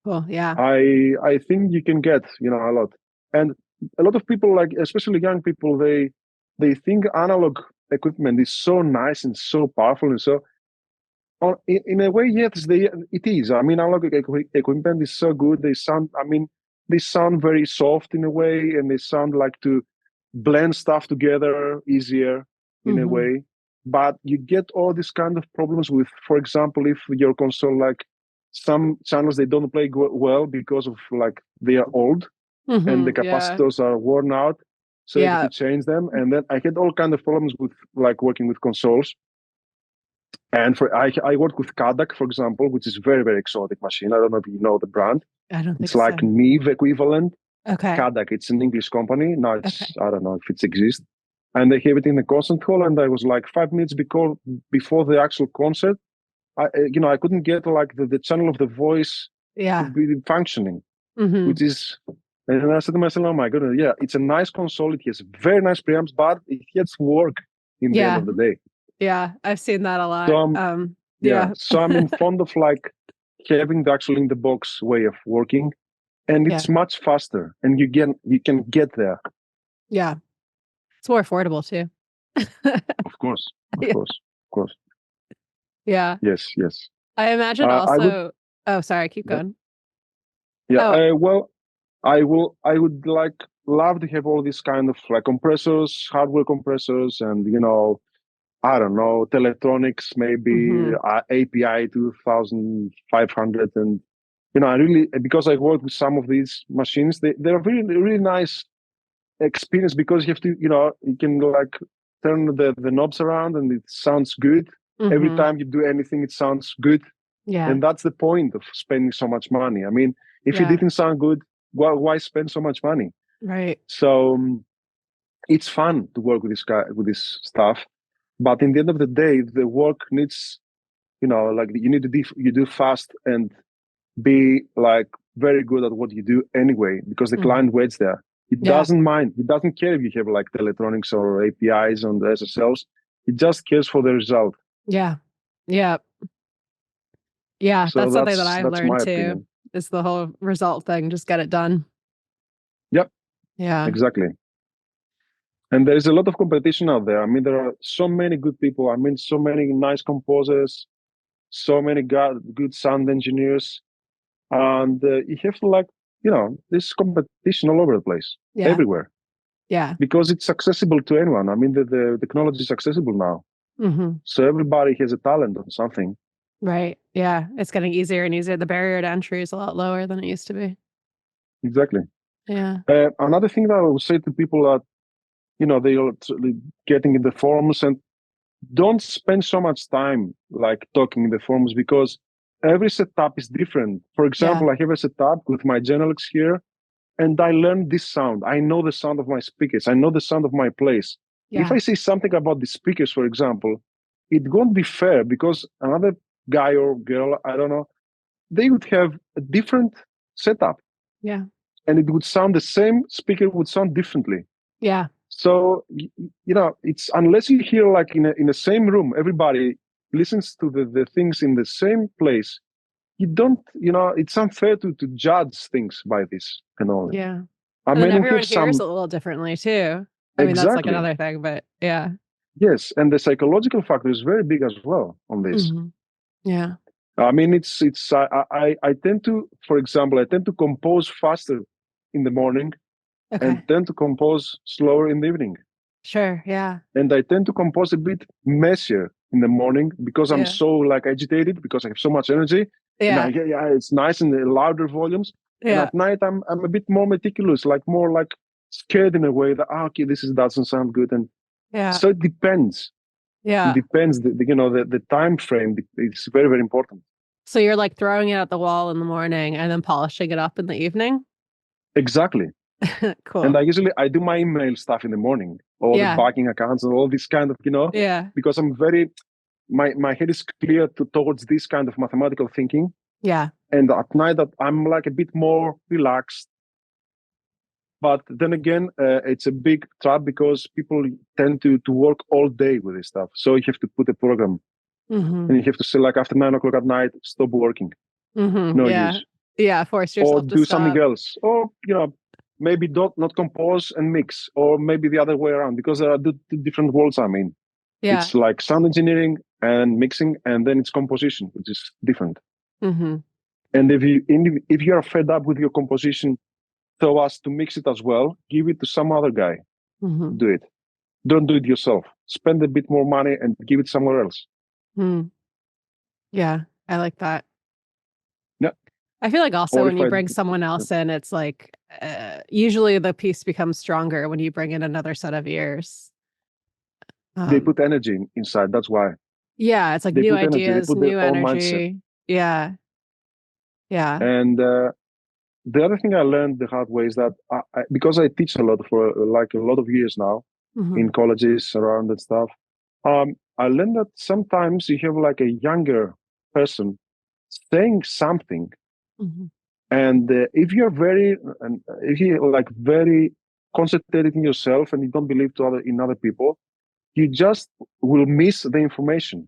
Cool. Yeah. I think you can get, a lot. And a lot of people, like especially young people, they think analog equipment is so nice and so powerful and so in a way, yes, it is. I mean, analog equipment is so good. They sound very soft in a way, and they sound like to blend stuff together easier in a way. But you get all these kind of problems with, for example, if your console, like some channels, they don't play well because of like they are old and the capacitors are worn out. So you have to change them. And then I had all kind of problems with like working with consoles. And I work with Kadak, for example, which is very, very exotic machine. I don't know if you know the brand. I don't think it's like Niv equivalent. Okay. Kadak, it's an English company. Now I don't know if it exists. And they have it in the concert hall. And I was like 5 minutes before the actual concert. I couldn't get like the channel of the voice to be functioning, which is. And I said to myself, oh my goodness, it's a nice console. It has very nice preamps, but it gets work in the end of the day. Yeah, I've seen that a lot. So so I'm fond of like having the actual in the box way of working, and it's much faster, and you can get there. Yeah, it's more affordable too. Of course. Yeah. Yes. I imagine also. Oh, sorry. Keep going. Yeah. Well, I would love to have all these kind of like compressors, hardware compressors, and I don't know, Teletronics, maybe API 2500. And, I really, because I work with some of these machines, they're really, really nice experience because you have to, you can like turn the knobs around and it sounds good. Every time you do anything, it sounds good. Yeah. And that's the point of spending so much money. I mean, if it didn't sound good, why spend so much money? Right. So it's fun to work with this stuff. But in the end of the day, the work needs, like you need to you do fast and be like very good at what you do anyway, because the client waits there. He doesn't mind. He doesn't care if you have like electronics or APIs on the SSLs. He just cares for the result. Yeah. Yeah. Yeah. So That's something that I've that's learned my too, opinion. is the whole result thing. Just get it done. Yep. Yeah. Exactly. And there's a lot of competition out there. I mean, there are so many good people. I mean, so many nice composers, so many good sound engineers. And you have to like, this competition all over the place, everywhere. Yeah. Because it's accessible to anyone. I mean, the technology is accessible now. So everybody has a talent on something. Right. Yeah. It's getting easier and easier. The barrier to entry is a lot lower than it used to be. Exactly. Yeah. Another thing that I would say to people that, they are getting in the forums, and don't spend so much time like talking in the forums, because every setup is different. For example, I have a setup with my Genelex here, and I learned this sound. I know the sound of my speakers. I know the sound of my place. If I say something about the speakers, for example, it won't be fair, because another guy or girl, I don't know, they would have a different setup. Yeah. And it would sound the same, speaker would sound differently. Yeah. So, it's unless you hear like in the same room, everybody listens to the things in the same place, you don't, it's unfair to judge things by this and all. Yeah. I And mean, then we everyone have hears a little differently too. I mean, that's like another thing, but yeah. Yes, and the psychological factor is very big as well on this. Yeah. I mean, I tend to, for example, I tend to compose faster in the morning and tend to compose slower in the evening. Sure. Yeah. And I tend to compose a bit messier in the morning, because I'm so like agitated, because I have so much energy. Yeah. And it's nice in the louder volumes. And at night, I'm a bit more meticulous, like more like scared in a way that, okay, doesn't sound good. And so it depends. Yeah. It depends. The time frame is very, very important. So you're like throwing it at the wall in the morning and then polishing it up in the evening? Exactly. Cool. And I do my email stuff in the morning, all the backing accounts and all this kind of, because I'm very, my head is clear towards this kind of mathematical thinking. Yeah. And at night that I'm like a bit more relaxed. But then again, it's a big trap, because people tend to work all day with this stuff. So you have to put a program, and you have to say like after 9 o'clock at night, stop working. No use. Yeah, force yourself or to do stop. something else, or maybe not compose and mix, or maybe the other way around, because there are two different worlds. I mean, it's like sound engineering and mixing, and then it's composition, which is different. And if you are fed up with your composition, so as to mix it as well, give it to some other guy. Do it. Don't do it yourself. Spend a bit more money and give it somewhere else. Yeah, I like that. Yeah. I feel like also when you bring someone else in, it's like usually the piece becomes stronger when you bring in another set of ears. They put energy inside. That's why. Yeah, it's like new ideas, new energy. Yeah. Yeah. And the other thing I learned the hard way is that because I teach a lot for like a lot of years now in colleges around and stuff, I learned that sometimes you have like a younger person saying something, and if you're very concentrated in yourself and you don't believe in other people, you just will miss the information.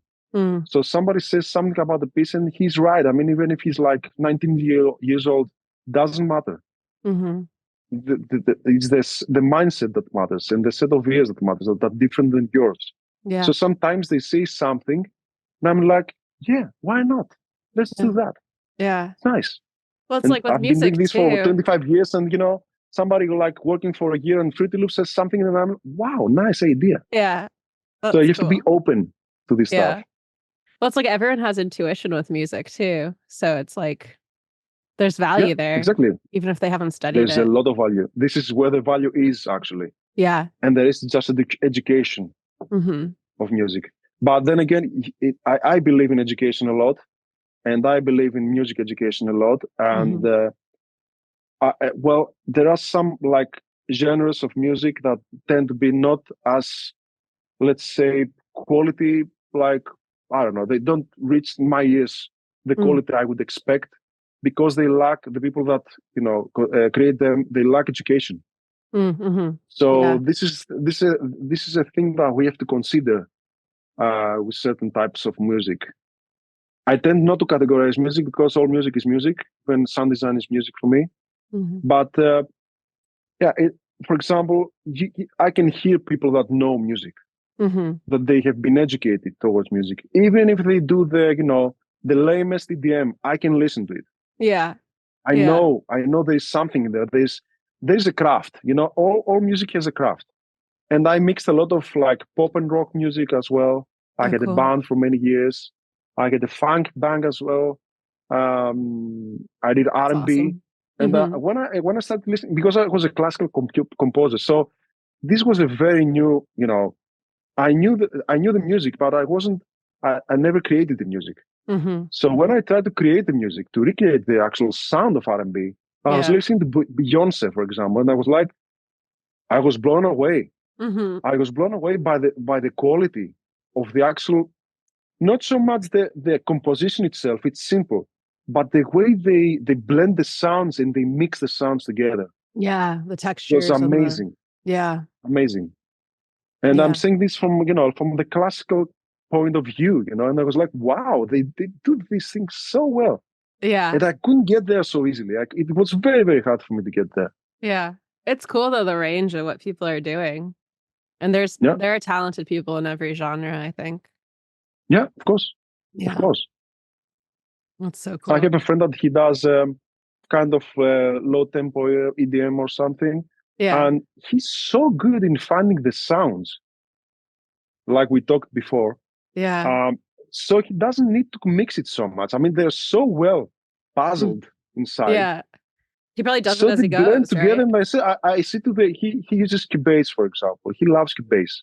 So somebody says something about the piece and he's right. I mean, even if he's like 19 years old, doesn't matter. It's the mindset that matters, and the set of ears that matters, that are different than yours. Yeah. So sometimes they say something, and I'm like, yeah, why not? Let's do that. Yeah. It's nice. Well, it's like with music, I've been doing this for 25 years, and somebody like working for a year on Fruity Loop says something, and I'm, wow, nice idea. Yeah. So you have to be open to this stuff. Well, it's like everyone has intuition with music too. So it's like there's value there. Exactly. Even if they haven't studied There's a lot of value. This is where the value is, actually. Yeah. And there is just education of music. But then again, I believe in education a lot, and I believe in music education a lot. And well, there are some like genres of music that tend to be not as, let's say, quality, like, I don't know, they don't reach my ears the quality I would expect, because they lack, the people that, create them, they lack education. So this is a thing that we have to consider with certain types of music. I tend not to categorize music, because all music is music. When sound design is music for me. But for example, I can hear people that know music, that they have been educated towards music. Even if they do the lamest EDM, I can listen to it. Yeah. I know there's something there. There's a craft. All music has a craft. And I mixed a lot of like pop and rock music as well. I had a band for many years. I had a funk band as well. I did R&B. Awesome. And when I started listening, because I was a classical composer, so this was a very new. I knew the music, but I never created the music. So when I tried to create the music, to recreate the actual sound of R&B, I was listening to Beyonce, for example, and I was blown away. I was blown away by the quality of the actual, not so much the composition itself, it's simple, but the way they blend the sounds and they mix the sounds together. Yeah, the textures. It was amazing. Amazing. And I'm saying this from the classical point of view, and I was like, wow, they do these things so well. Yeah. And I couldn't get there so easily. It was very, very hard for me to get there. Yeah. It's cool though, the range of what people are doing. And there are talented people in every genre, I think. Yeah, of course. Yeah. Of course. That's so cool. I have a friend that he does kind of low tempo EDM or something. Yeah. And he's so good in finding the sounds, like we talked before. Yeah. So he doesn't need to mix it so much. I mean, they're so well puzzled inside. Yeah. He probably does it as he goes, blend together, right? and I see he uses Cubase, for example. He loves Cubase.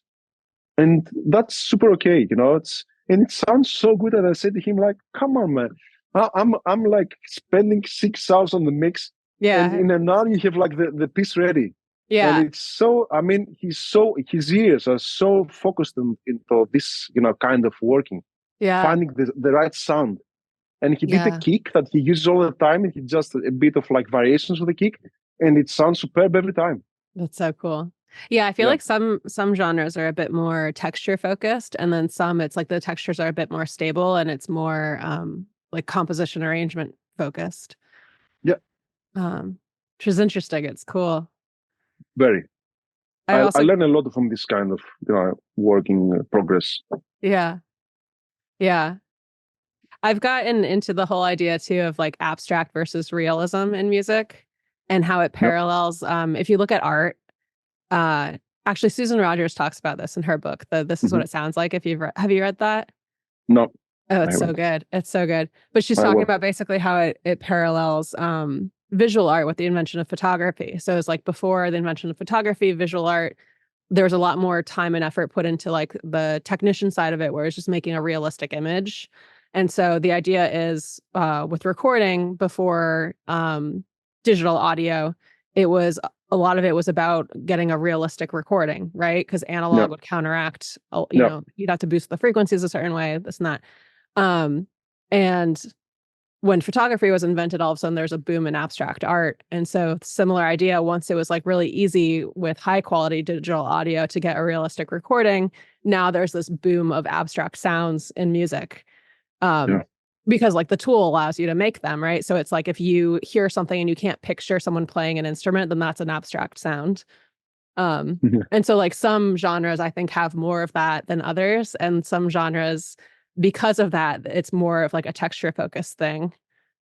And that's super okay, and it sounds so good. And I said to him, like, come on, man. I'm like spending 6 hours on the mix. Yeah. And in an hour you have like the piece ready. Yeah. And it's so, I mean, his ears are so focused into this, kind of working. Yeah. Finding the right sound. And he did a kick that he uses all the time, and he just a bit of like variations with the kick, and it sounds superb every time. That's so cool. Yeah, I feel like some genres are a bit more texture focused, and then some it's like the textures are a bit more stable and it's more like composition arrangement focused. Yeah. Which is interesting. It's cool. Very. I learn a lot from this kind of working progress. Yeah. Yeah. I've gotten into the whole idea too of like abstract versus realism in music and how it parallels. If you look at art, actually Susan Rogers talks about this in her book, This Is What It Sounds Like. Have you read that? No. Oh, it's so good. It's so good. But she's talking about basically how it parallels visual art with the invention of photography. So it's like before the invention of photography, visual art, there was a lot more time and effort put into like the technician side of it, where it's just making a realistic image. And so the idea is with recording before digital audio, a lot of it was about getting a realistic recording, right? Because analog would counteract, you'd have to boost the frequencies a certain way, this and that. And when photography was invented, all of a sudden there's a boom in abstract art. And so similar idea, once it was like really easy with high quality digital audio to get a realistic recording, now there's this boom of abstract sounds in music. Because like the tool allows you to make them, right? So it's like if you hear something and you can't picture someone playing an instrument, then that's an abstract sound. And so like some genres I think have more of that than others, and some genres, because of that, it's more of like a texture focused thing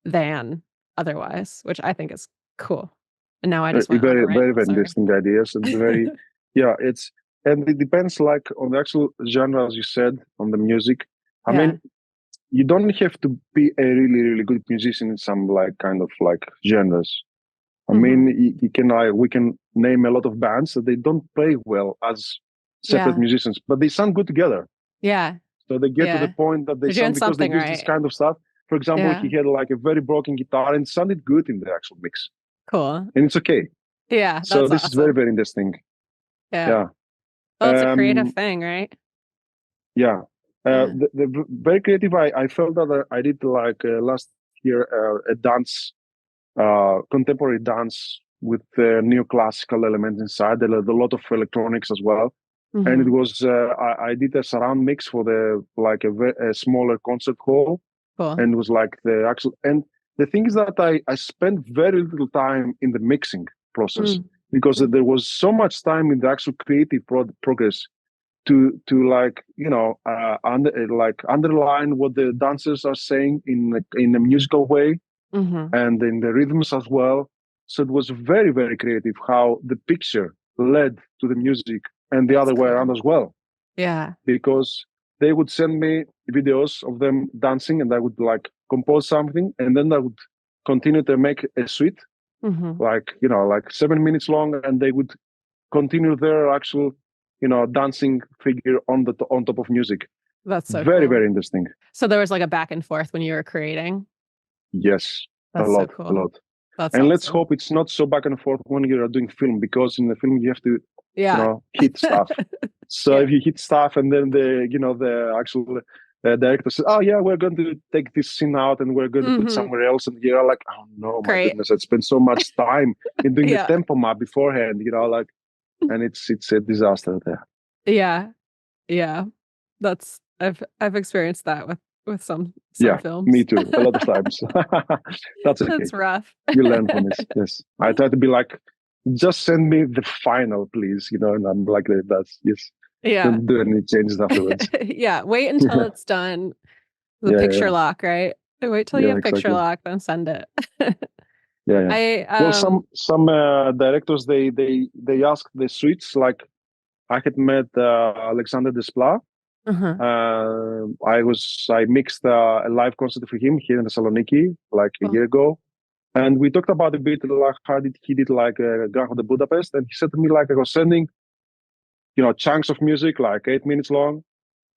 than otherwise, which I think is cool. And now I just went very, very, very interesting ideas, and very and it depends like on the actual genre, as you said, on the music. I mean, you don't have to be a really, really good musician in some like kind of like genres. I mean, we can name a lot of bands that they don't play well as separate musicians, but they sound good together. Yeah. So they get to the point that they sound, because they use this kind of stuff. For example, he had like a very broken guitar and sounded good in the actual mix. Cool. And it's okay. Yeah. So this is very, very interesting. Yeah. Well, it's a creative thing, right? Yeah. Yeah. Very creative. I felt that I did like last year a dance, contemporary dance with neoclassical elements inside. There are a lot of electronics as well. And it was I did a surround mix for the like a smaller concert hall, Cool. and it was like the actual. And the thing is that I spent very little time in the mixing process because there was so much time in the actual creative progress to like like underline what the dancers are saying in a musical way and in the rhythms as well. So it was very, very creative how the picture led to the music and the other way around as well. Yeah. Because they would send me videos of them dancing and I would like compose something and then I would continue to make a suite, like 7 minutes long, and they would continue their actual, dancing figure on top of music. That's so very, cool. very interesting. So there was like a back and forth when you were creating? Yes. That's a lot, so cool. a lot. That's and awesome. Let's hope it's not so back and forth when you are doing film, because in the film you have to, hit stuff. So if you hit stuff and then the actual director says, "Oh yeah, we're going to take this scene out and we're going to put somewhere else," and you're like, "Oh no, my goodness! I spent so much time in doing the tempo map beforehand," and it's a disaster there. Yeah. That's I've experienced that with some films. Me too. A lot of times. That's okay. That's rough. You learn from this. Yes. I try to be like, just send me the final, please. And I'm like, that's yes. Yeah. Don't do any changes afterwards. Yeah. Wait until it's done. The picture lock, right? Wait till you have picture lock, then send it. Well, some directors they ask the suites. Like I had met Alexander Desplat. I mixed a live concert for him here in Thessaloniki like a year ago, and we talked about a bit like how he did like Grand Hotel Budapest, and he said to me like I was sending, chunks of music like 8 minutes long,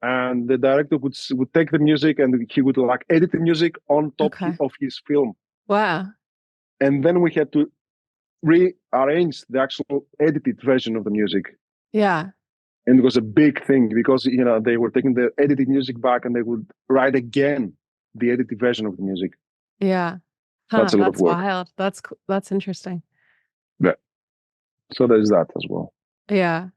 and the director would take the music and he would like edit the music on top of his film. Wow! And then we had to rearrange the actual edited version of the music. Yeah. And it was a big thing because, they were taking the edited music back and they would write again the edited version of the music. Yeah. That's a lot of work. Wild. That's interesting. Yeah. So there's that as well. Yeah.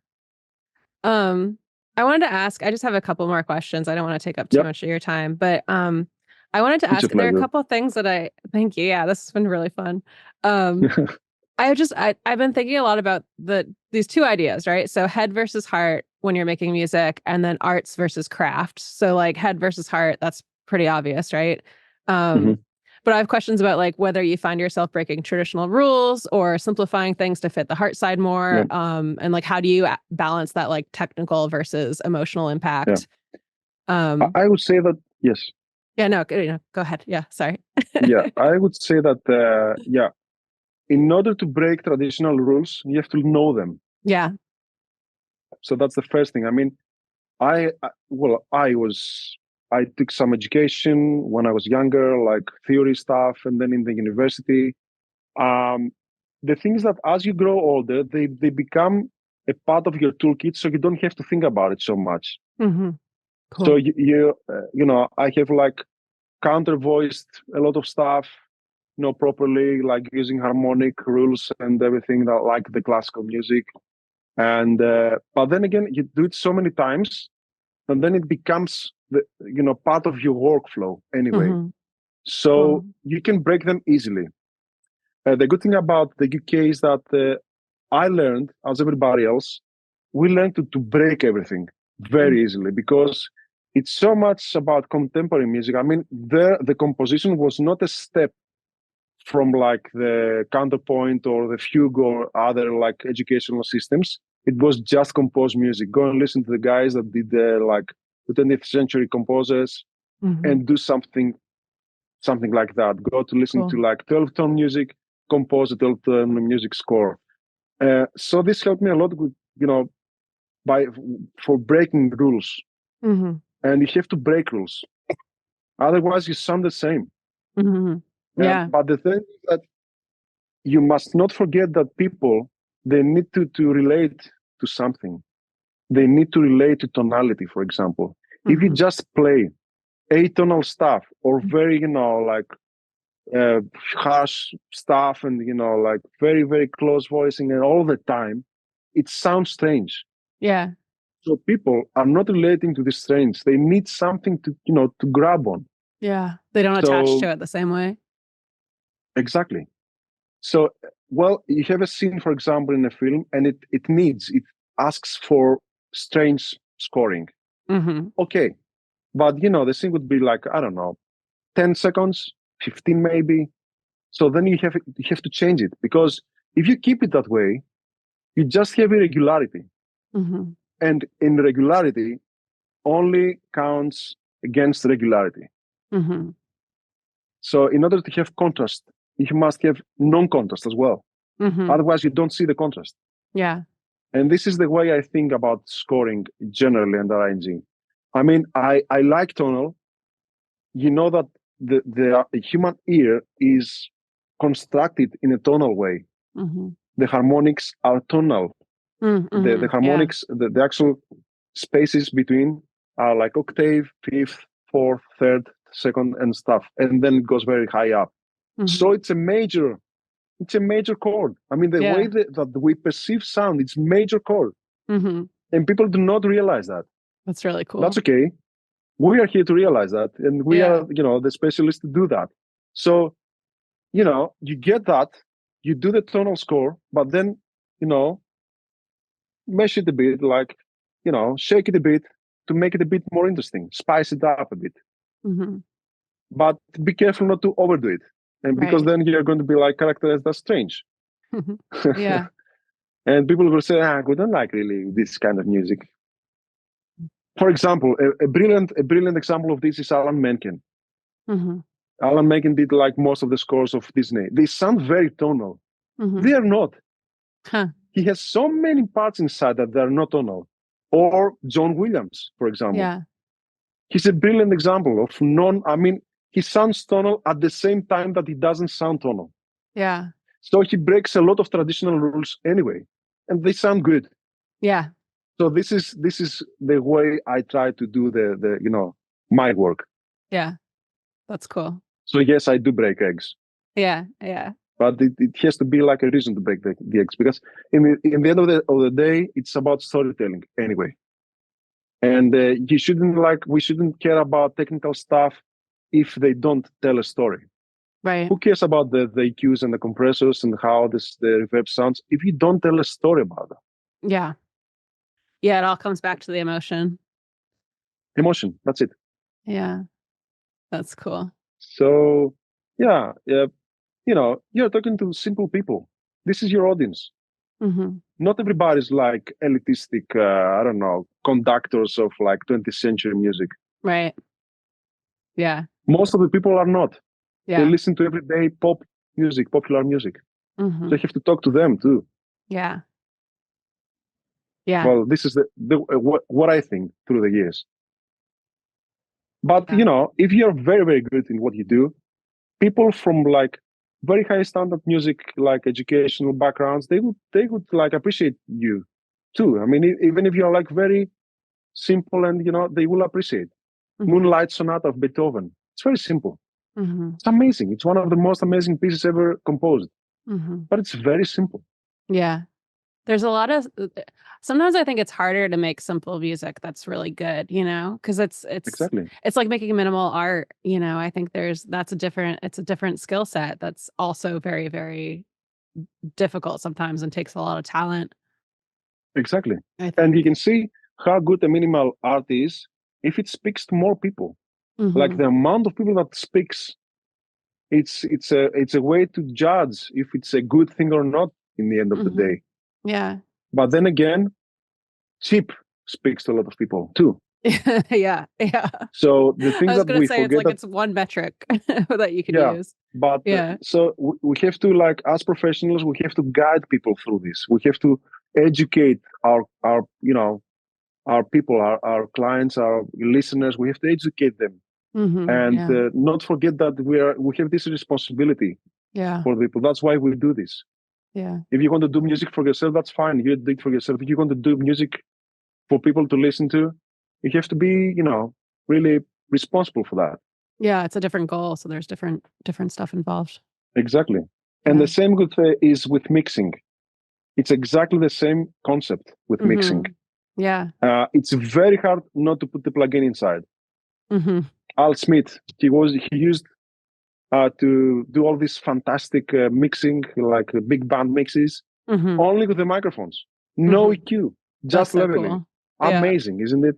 I wanted to ask, I just have a couple more questions. I don't want to take up too much of your time, but I wanted to ask, there are a couple of things that thank you. Yeah, this has been really fun. I've been thinking a lot about these two ideas, right? So head versus heart when you're making music, and then arts versus craft. So like head versus heart, that's pretty obvious, right? But I have questions about like whether you find yourself breaking traditional rules or simplifying things to fit the heart side more. And like how do you balance that like technical versus emotional impact? I would say that yes. Yeah, no, go ahead. Yeah, sorry. I would say that in order to break traditional rules, you have to know them. Yeah. So that's the first thing. I mean, I took some education when I was younger, like theory stuff, and then in the university. The thing is that as you grow older, they become a part of your toolkit, so you don't have to think about it so much. Cool. So I have like counter-voiced a lot of stuff, properly, like using harmonic rules and everything that like the classical music. And but then again, you do it so many times, and then it becomes part of your workflow anyway. So you can break them easily. The good thing about the UK is that I learned, as everybody else, we learned to break everything very easily because it's so much about contemporary music. I mean, the composition was not a step from like the counterpoint or the fugue or other like educational systems. It was just composed music. Go and listen to the guys that did like the 20th century composers and do something like that. Go to listen to like 12-tone music, compose a 12-tone music score. So this helped me a lot with, for breaking rules. And you have to break rules. Otherwise you sound the same. Yeah. But the thing is that you must not forget that people, they need to relate to something. They need to relate to tonality, for example. If you just play atonal stuff or very, like harsh stuff and, like very, very close voicing and all the time, it sounds strange. Yeah. So people are not relating to this strange. They need something to, to grab on. Yeah. They don't attach to it the same way. Exactly. So, well, you have a scene, for example, in a film, and it asks for strange scoring. Okay. But, the scene would be like, I don't know, 10 seconds, 15 maybe. So then you have to change it, because if you keep it that way, you just have irregularity. And irregularity only counts against regularity. So in order to have contrast, you must have non-contrast as well. Otherwise, you don't see the contrast. Yeah. And this is the way I think about scoring generally and arranging. I mean, I like tonal. You know that the human ear is constructed in a tonal way. The harmonics are tonal. The harmonics, the actual spaces between are like octave, fifth, fourth, third, second, and stuff. And then it goes very high up. So it's a major chord. I mean, the way that we perceive sound, it's major chord. And people do not realize that. That's really cool. That's okay. We are here to realize that. And we are, the specialists to do that. So, you get that, you do the tonal score, but then, mesh it a bit, like, shake it a bit to make it a bit more interesting, spice it up a bit. But be careful not to overdo it. And because then you're going to be like characterized as strange. Yeah. And people will say, we don't like really this kind of music. For example, a brilliant example of this is Alan Menken. Alan Menken did like most of the scores of Disney. They sound very tonal. They are not. He has so many parts inside that they're not tonal. Or John Williams, for example. Yeah. He's a brilliant example of he sounds tonal at the same time that he doesn't sound tonal. Yeah. So he breaks a lot of traditional rules anyway, and they sound good. Yeah. So this is the way I try to do the my work. Yeah. That's cool. So yes, I do break eggs. Yeah. Yeah. But it has to be like a reason to break the eggs, because in the end of the day, it's about storytelling anyway. And we shouldn't care about technical stuff if they don't tell a story. Right. Who cares about the EQs and the compressors and how the reverb sounds if you don't tell a story about them? Yeah. Yeah, it all comes back to the emotion. Emotion, that's it. Yeah. That's cool. So, yeah, you're talking to simple people. This is your audience. Not everybody's like elitistic, I don't know, conductors of like 20th century music. Right. Yeah. Most of the people are not. Yeah. They listen to everyday pop music, popular music. So you have to talk to them too. Yeah. Yeah. Well, this is what I think through the years. But if you're very, very good in what you do, people from like very high standard music, like educational backgrounds, they would like appreciate you too. I mean, even if you're like very simple, and they will appreciate. Moonlight Sonata of Beethoven. It's very simple. It's amazing. It's one of the most amazing pieces ever composed. But it's very simple. Yeah. There's a lot of, sometimes I think it's harder to make simple music that's really good, because it's Exactly. It's like making minimal art, I think it's a different skill set that's also very, very difficult sometimes and takes a lot of talent. Exactly. And you can see how good a minimal art is if it speaks to more people. Like the amount of people that speaks, it's a way to judge if it's a good thing or not in the end of the day. Yeah. But then again, cheap speaks to a lot of people too. Yeah. So the thing that we forget, it's one metric that you can use. But so we have to, like, as professionals, we have to guide people through this. We have to educate our people, our clients, our listeners. We have to educate them, and not forget that we have this responsibility for the people. That's why we do this. Yeah. If you want to do music for yourself, that's fine. You do it for yourself. If you want to do music for people to listen to, you have to be, really responsible for that. Yeah, it's a different goal, so there's different stuff involved. Exactly. And the same is with mixing. It's exactly the same concept with mixing. Yeah. It's very hard not to put the plugin inside. Al Smith, he used to do all this fantastic mixing, like big band mixes, only with the microphones. No EQ, just leveling. Cool. Amazing, isn't it?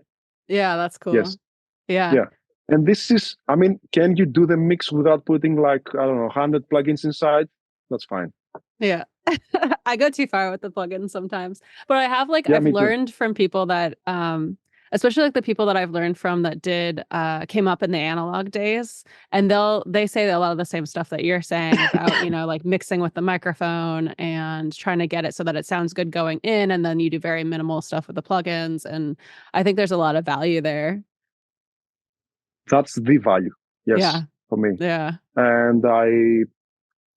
Yeah, that's cool. Yes. Yeah. And this is, can you do the mix without putting 100 plugins inside? That's fine. Yeah. I go too far with the plugins sometimes, but I have I've learned from people that, especially the people that I've learned from that came up in the analog days, and they say a lot of the same stuff that you're saying about, mixing with the microphone and trying to get it so that it sounds good going in. And then you do very minimal stuff with the plugins. And I think there's a lot of value there. That's the value. Yes. For me. Yeah. And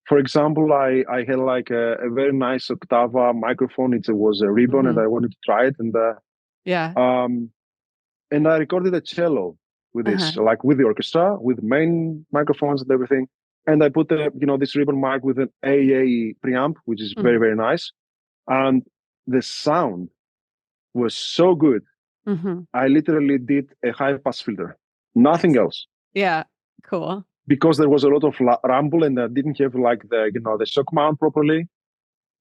for example, I had a very nice Octava microphone. It was a ribbon, and I wanted to try it. And and I recorded a cello with this, with the orchestra, with main microphones and everything. And I put this ribbon mic with an AA preamp, which is very, very nice. And the sound was so good. I literally did a high pass filter, nothing else. Yeah, cool. Because there was a lot of rumble, and I didn't have the shock mount properly,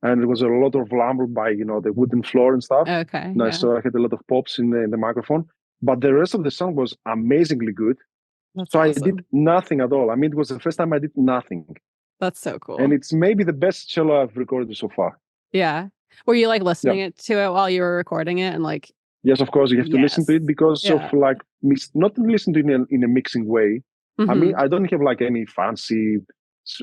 and there was a lot of rumble by the wooden floor and stuff. Okay. So I had a lot of pops in the microphone, but the rest of the sound was amazingly good. That's awesome. I did nothing at all. It was the first time I did nothing. That's so cool. And it's maybe the best cello I've recorded so far. Yeah. Were you listening to it while you were recording it and Yes, of course you have to listen to it because of not listen to it in a mixing way. I don't have any fancy,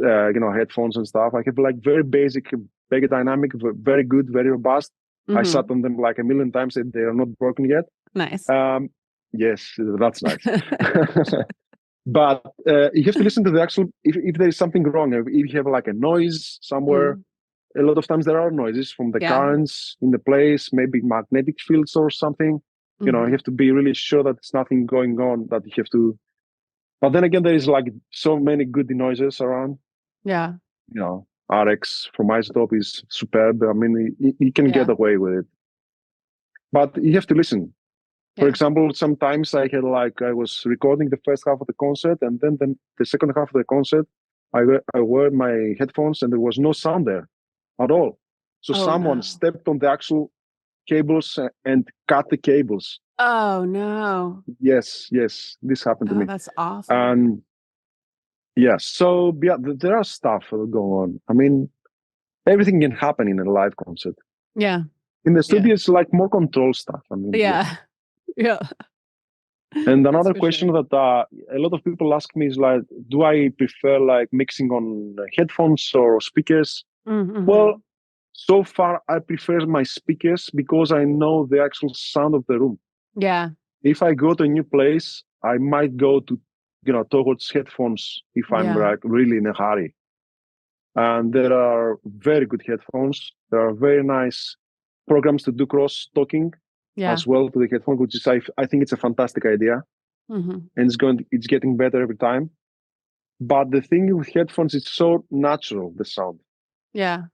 headphones and stuff. I have very basic, very dynamic, very good, very robust. I sat on them a million times and they are not broken yet. Nice. Yes, that's nice. But you have to listen to the actual, if there is something wrong, if you have a noise somewhere, a lot of times there are noises from the currents in the place, maybe magnetic fields or something. You have to be really sure that there's nothing going on that you have to. But then again, there is so many good noises around. Yeah. RX from Isotope is superb. You can get away with it. But you have to listen. Yeah. For example, sometimes I had I was recording the first half of the concert, and then the second half of the concert, I wore my headphones and there was no sound there at all. So someone stepped on the actual cables and cut the cables. Oh no. Yes, this happened to me. That's awful. And so there are stuff going on. Everything can happen in a live concert. Yeah. In the studio, it's more control stuff. Yeah. And another question that a lot of people ask me is do I prefer mixing on headphones or speakers? Well, so far I prefer my speakers because I know the actual sound of the room. Yeah. If I go to a new place, I might go to towards headphones if I'm really in a hurry. And there are very good headphones. There are very nice programs to do cross talking as well to the headphone, which is I think it's a fantastic idea. And it's getting better every time. But the thing with headphones, it's so natural, the sound. Yeah.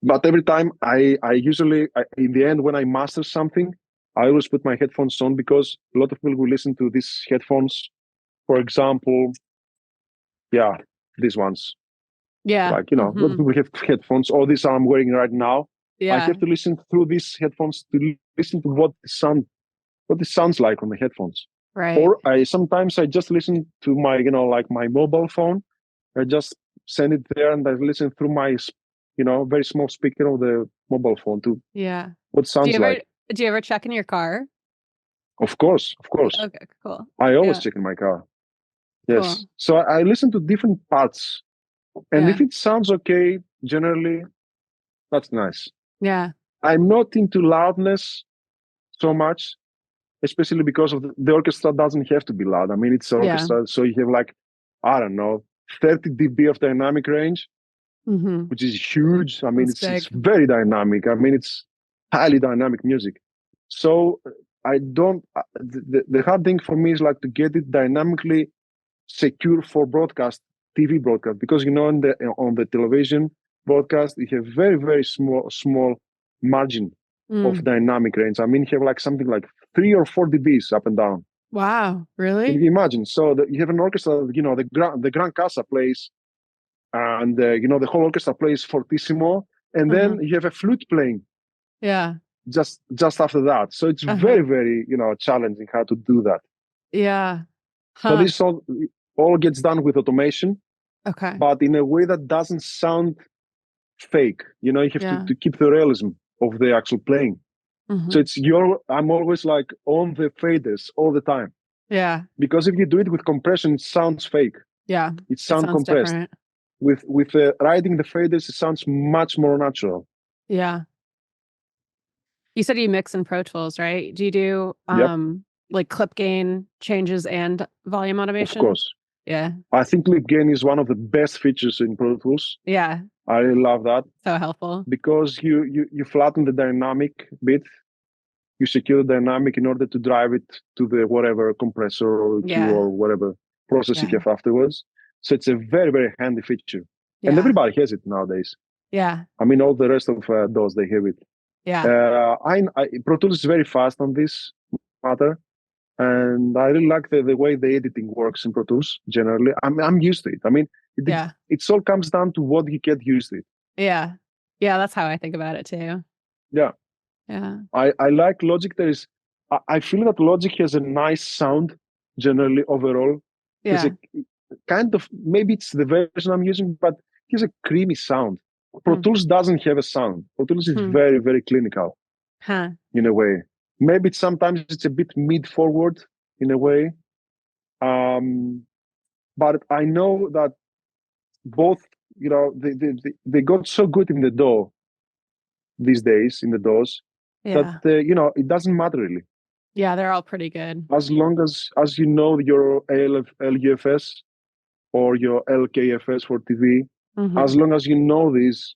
But every time I usually in the end when I master something, I always put my headphones on because a lot of people will listen to these headphones. For example, these ones. Yeah. A lot of people have headphones. All these I'm wearing right now. Yeah. I have to listen through these headphones to listen to what it sounds like on the headphones. Right. Or sometimes I just listen to my, my mobile phone. I just send it there and I listen through my, very small speaker of the mobile phone to what it sounds like. Do you ever check in your car? Of course. Okay, cool. I always check in my car. Yes. Cool. So I listen to different parts. And if it sounds okay, generally, that's nice. Yeah. I'm not into loudness so much, especially because of the orchestra doesn't have to be loud. It's an orchestra. So you have 30 dB of dynamic range, which is huge. It's very dynamic. It's highly dynamic music. So I don't. The hard thing for me is like to get it dynamically secure for broadcast, TV broadcast, because on the television broadcast you have very very small margin of dynamic range. I mean, you have like something like 3 or 4 dBs up and down. Wow, really? Can you imagine? So you have an orchestra, the Gran Casa plays, and the whole orchestra plays fortissimo, and then you have a flute playing. Yeah. Just after that. So it's very, very, challenging how to do that. Yeah. So this all gets done with automation. Okay. But in a way that doesn't sound fake. You have to keep the realism of the actual playing. So I'm always like on the faders all the time. Yeah. Because if you do it with compression, it sounds fake. Yeah. It sounds compressed. Different. With riding the faders, it sounds much more natural. Yeah. You said you mix in Pro Tools, right? Do you do like clip gain changes and volume automation? Of course. Yeah. I think clip gain is one of the best features in Pro Tools. Yeah. I really love that. So helpful. Because you flatten the dynamic bit. You secure the dynamic in order to drive it to the whatever compressor or EQ or whatever process you have afterwards. So it's a very, very handy feature. And everybody has it nowadays. Yeah. I mean, all the rest of DAWs, they have it. Yeah. Pro Tools is very fast on this matter. And I really like the way the editing works in Pro Tools generally. I'm used to it. I mean, it all comes down to what you get used to it. Yeah. Yeah, that's how I think about it too. Yeah. Yeah. I like Logic. I feel that Logic has a nice sound generally overall. Yeah. Kind of, maybe it's the version I'm using, but it has a creamy sound. Pro Tools doesn't have a sound. Pro Tools is very, very clinical in a way. Maybe sometimes it's a bit mid-forward in a way. But I know that both, they got so good in the DAW these days, in the DAWs, that, it doesn't matter really. Yeah, they're all pretty good. As long as you know your LUFS or your LKFS for TV, as long as you know these,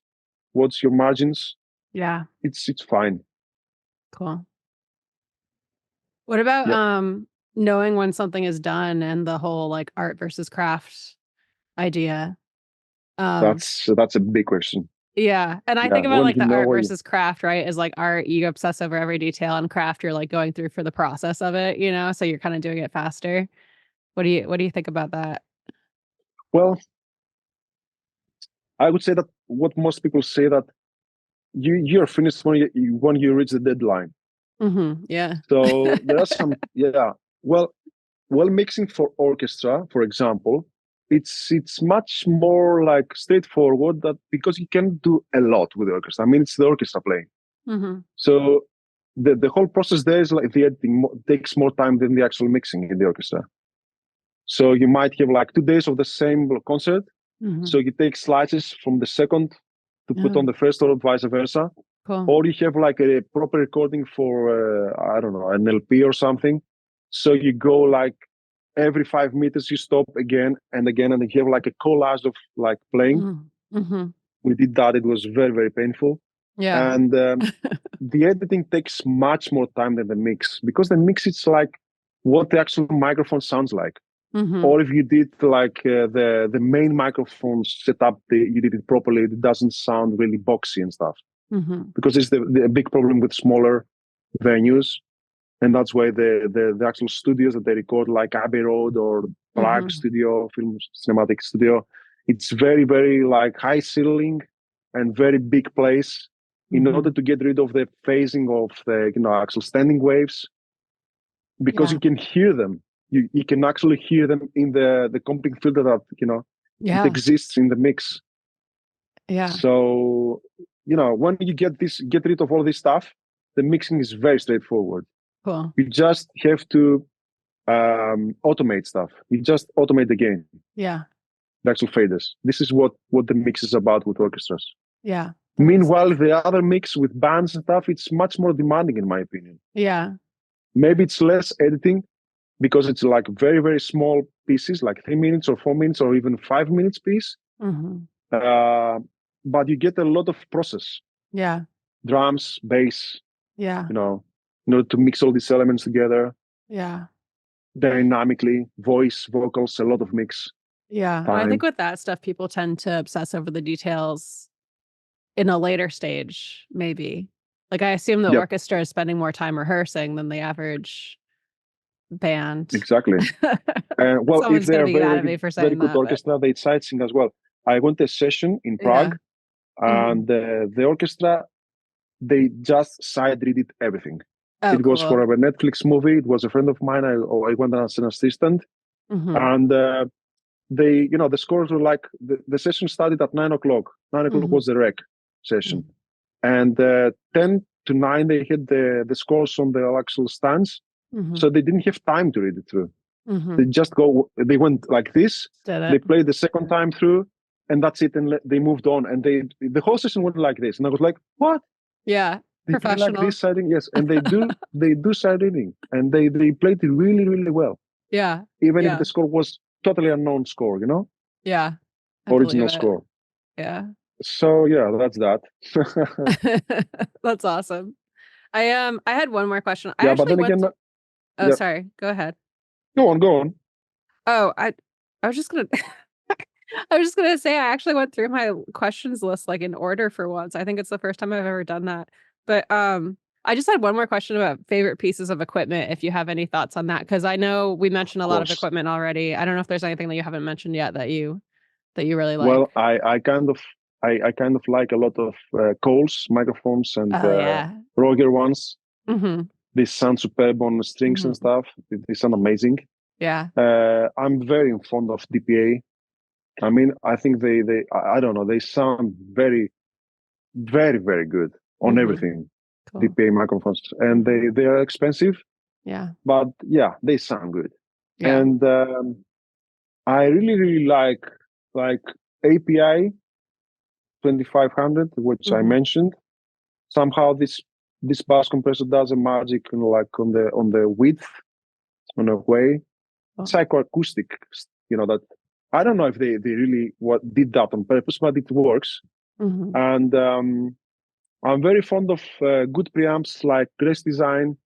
what's your margins? Yeah. It's fine. Cool. What about knowing when something is done and the whole like art versus craft idea? That's a big question. Yeah. And I think about like the art versus craft, right? Is like art, you obsess over every detail, and craft, you're like going through for the process of it, so you're kind of doing it faster. What do you think about that? Well, I would say that what most people say that you're finished when you reach the deadline. Yeah. So there are some, well, mixing for orchestra, for example, it's much more like straightforward, that because you can do a lot with the orchestra. I mean, it's the orchestra playing. So the whole process there is like the editing takes more time than the actual mixing in the orchestra. So you might have like 2 days of the same concert. So you take slices from the second to put on the first, or vice versa. Cool. Or you have like a proper recording for, I don't know, an LP or something. So you go like every 5 meters, you stop again and again, and you have like a collage of like playing. We did that. It was very, very painful. Yeah. And the editing takes much more time than the mix, because the mix, it's like what the actual microphone sounds like. Or if you did like the main microphone setup, you did it properly, it doesn't sound really boxy and stuff. Because it's the big problem with smaller venues. And that's why the actual studios that they record, like Abbey Road or Prague Studio, Film Cinematic Studio, it's very, very like high ceiling and very big place, in order to get rid of the phasing of the actual standing waves, because you can hear them. You can actually hear them in the comping filter that it exists in the mix. Yeah. So when you get rid of all this stuff, the mixing is very straightforward. Cool. You just have to automate stuff. You just automate the gain. Yeah. The actual faders. This is what the mix is about with orchestras. Yeah. Meanwhile, the other mix with bands and stuff, it's much more demanding, in my opinion. Yeah. Maybe it's less editing, because it's like very, very small pieces, like 3 minutes or 4 minutes or even 5 minutes piece. But you get a lot of process. Yeah. Drums, bass. Yeah. in order to mix all these elements together. Yeah. Dynamically, voice, vocals, a lot of mix. Yeah. And I think with that stuff, people tend to obsess over the details in a later stage, maybe. Like I assume the orchestra is spending more time rehearsing than the average band. Exactly. Well, if they're very good orchestra, they sightsing as well. I went to a session in Prague, and the orchestra, they just side read it everything. It was for a Netflix movie. It was a friend of mine. I went as an assistant, and they, the scores were like the session started at 9 o'clock. 9 o'clock was the rec session, and 10 to 9 they hit the scores on the actual stands. So they didn't have time to read it through. They went like this. They played the second time through, and that's it. And they moved on, and the whole session went like this. And I was like, what? Yeah. They play like this side reading, yes, and they do side reading, and they played it really, really well. Yeah. Even if the score was totally unknown score, Yeah. Original score. Yeah. So yeah, that's that. That's awesome. I had one more question. But then again. Sorry. Go ahead. Go on. Oh, I was just gonna. I was just gonna say I actually went through my questions list like in order for once. I think it's the first time I've ever done that. But I just had one more question about favorite pieces of equipment, if you have any thoughts on that, because I know we mentioned a lot of equipment already. I don't know if there's anything that you haven't mentioned yet that you really like. Well, I kind of like a lot of Coles microphones and Roger ones. They sound superb on the strings and stuff. They sound amazing. Yeah. I'm very fond of DPA. I mean, I think I don't know, they sound very, very, very good on everything. Cool. DPA microphones, and they are expensive. Yeah. But yeah, they sound good. Yeah. And I really, really like API 2500, which I mentioned. Somehow this bass compressor does a magic on the width, in a way. Psychoacoustic, that I don't know if they really did that on purpose, but it works. And I'm very fond of good preamps like Grace Design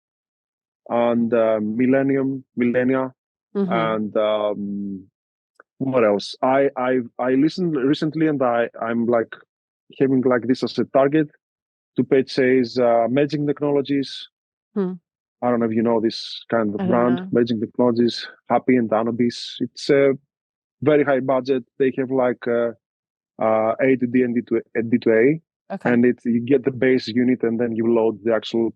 and Millennia, and what else? I listened recently, and I'm like having like this as a target to purchase Merging Technologies. I don't know if you know this kind of brand, Merging Technologies, Happy and Anubis. It's a very high budget. They have like A to D and D to A. Okay. And you get the base unit, and then you load the actual,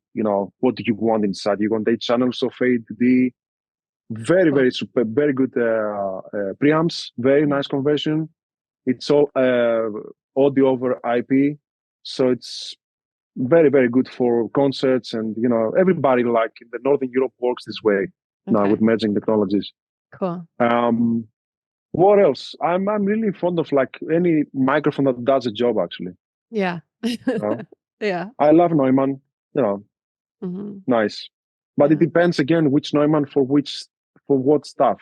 what do you want inside? You want 8 channels of A to D. Very, very super, very good preamps, very nice conversion. It's all audio over IP. So it's very, very good for concerts, and everybody like in the Northern Europe works this way now with Merging Technologies. Cool. What else? I'm really fond of like any microphone that does a job, actually. Yeah. Yeah. I love Neumann, nice. But it depends again which Neumann for what stuff.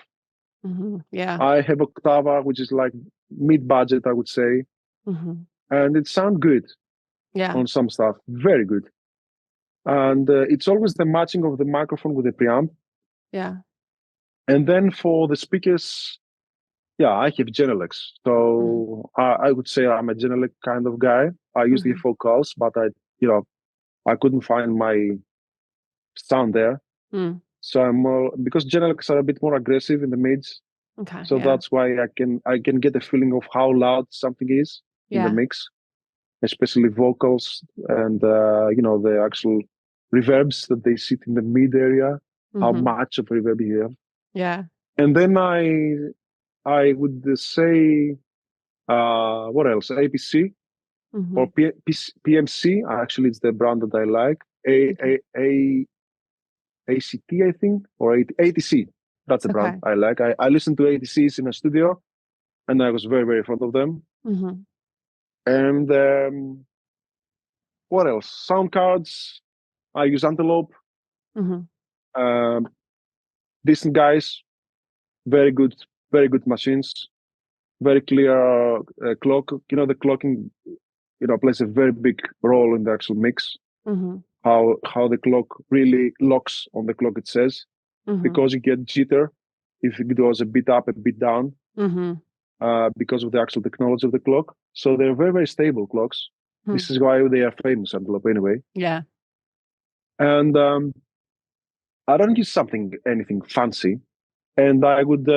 Yeah. I have Octava, which is like mid-budget, I would say. And it sounds good. Yeah. On some stuff. Very good. And it's always the matching of the microphone with the preamp. Yeah. And then for the speakers, I have Genelecs. So I would say I'm a Genelec kind of guy. I use the vocals, but I couldn't find my sound there. So I'm more, because Genelecs are a bit more aggressive in the mids. Okay. So that's why I can get a feeling of how loud something is in the mix, especially vocals and the actual reverbs that they sit in the mid area. How much of reverb you have. Yeah. And then I would say, what else? APC or PMC. Actually, it's the brand that I like. ACT, I think, or ATC. That's the brand I like. I listened to ATCs in a studio, and I was very, very fond of them. And what else? Sound cards. I use Antelope. Decent guys. Very good machines. Very clear clock. The clocking, plays a very big role in the actual mix. how the clock really locks on the clock, it says, because you get jitter if it goes a bit up, a bit down, because of the actual technology of the clock. So they're very, very stable clocks. This is why they are famous at Globe anyway. Yeah. And I don't use anything fancy. And I would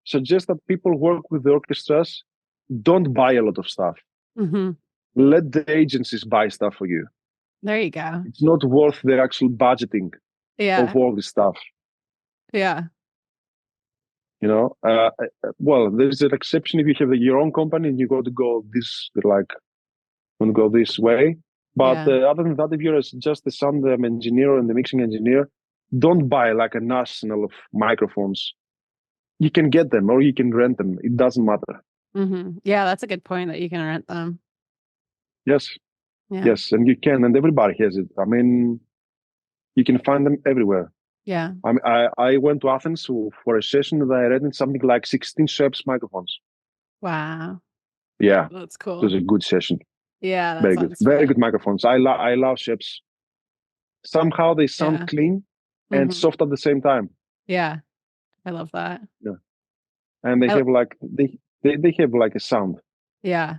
suggest that people work with the orchestras. Don't buy a lot of stuff. Let the agencies buy stuff for you. There you go. It's not worth the actual budgeting of all this stuff. Yeah. You know, well, there's an exception if you have your own company and you got to go this way. But other than that, if you're just the sound engineer and the mixing engineer, don't buy like an arsenal of microphones. You can get them or you can rent them. It doesn't matter. Yeah, that's a good point that you can rent them. Yes. Yeah. Yes, and you can, and everybody has it. I mean, you can find them everywhere. Yeah. I went to Athens for a session that I rented something like 16 Sheps microphones. Wow. Yeah. That's cool. It was a good session. Yeah. Very good. Very good microphones. I love Sheps. Somehow they sound clean and soft at the same time. Yeah. I love that. Yeah. And they have like they have like a sound. Yeah.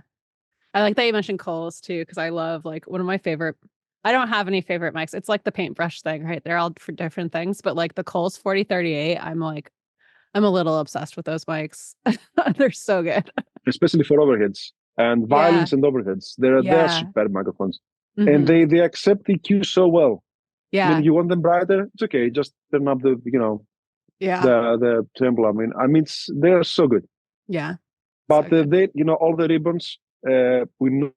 I like that you mentioned Coles too, because I love like one of my favorite. I don't have any favorite mics. It's like the paintbrush thing, right? They're all for different things, but like the Coles 4038, I'm a little obsessed with those mics. They're so good, especially for overheads and violins and overheads. They're superb microphones, and they accept EQ so well. Yeah, I mean, you want them brighter? It's okay. Just turn up the the tempo. I mean, they're so good. Yeah, but so they all the ribbons. We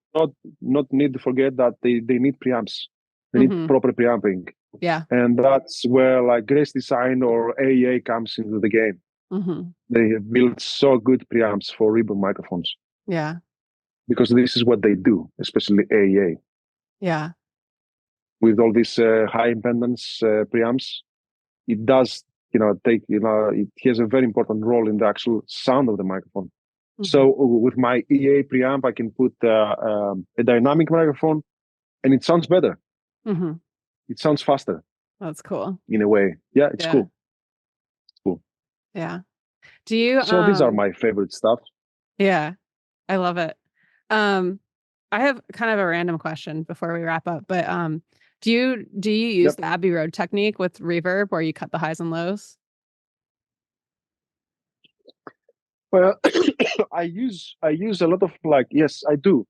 not need to forget that they need preamps. They need proper preamping. Yeah. And that's where like Grace Design or AEA comes into the game. They have built so good preamps for ribbon microphones. Yeah. Because this is what they do, especially AEA. Yeah. With all these high impedance preamps, it does, it has a very important role in the actual sound of the microphone. So with my EA preamp, I can put a dynamic microphone, and it sounds better. It sounds faster. That's cool. In a way, yeah, it's cool. It's cool. Yeah. Do you? So these are my favorite stuff. Yeah, I love it. I have kind of a random question before we wrap up, but do you use the Abbey Road technique with reverb, where you cut the highs and lows? Well, I use a lot of yes, I do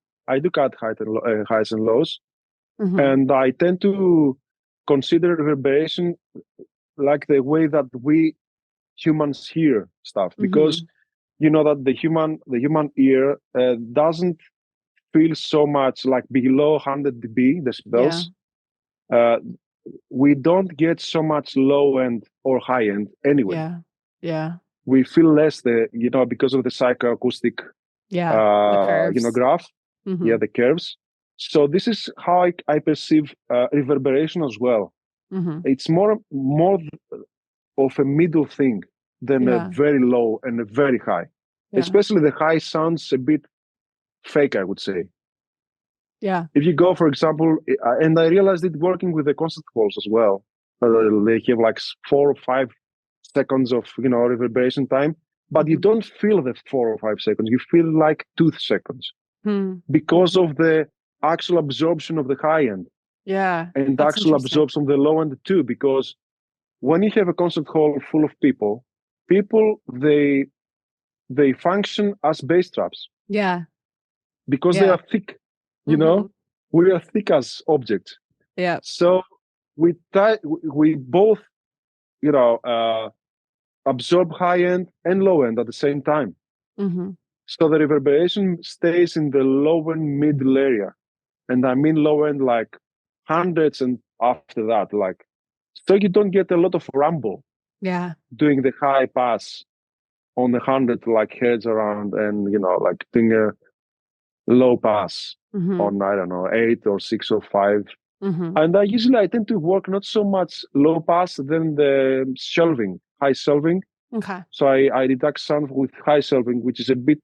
cut highs and lows, and I tend to consider reverberation like the way that we humans hear stuff, because you know that the human ear doesn't feel so much like below 100 dB decibels. We don't get so much low end or high end anyway. Yeah. We feel less because of the psychoacoustic the curves. Graph. The curves. So this is how I perceive reverberation as well. It's more of a middle thing than a very low and a very high. Especially the high sounds a bit fake, I would say. Yeah. If you go, for example, and I realized it working with the concert halls as well. They have like 4 or 5 seconds of reverberation time, but you don't feel the 4 or 5 seconds. You feel like 2 seconds because of the actual absorption of the high end. Yeah, and the actual absorption of the low end too. Because when you have a concert hall full of people they function as bass traps. Yeah, because they are thick. We are thick as objects. Yeah. So we both absorb high end and low end at the same time. So the reverberation stays in the low and middle area, and I mean low end like hundreds, and after that, so you don't get a lot of rumble. Yeah, doing the high pass on the 100 hertz around, and doing a low pass on 8 or 6 or 5. And I tend to work not so much low pass than the high shelving. Okay. So I deduct sound with high shelving, which is a bit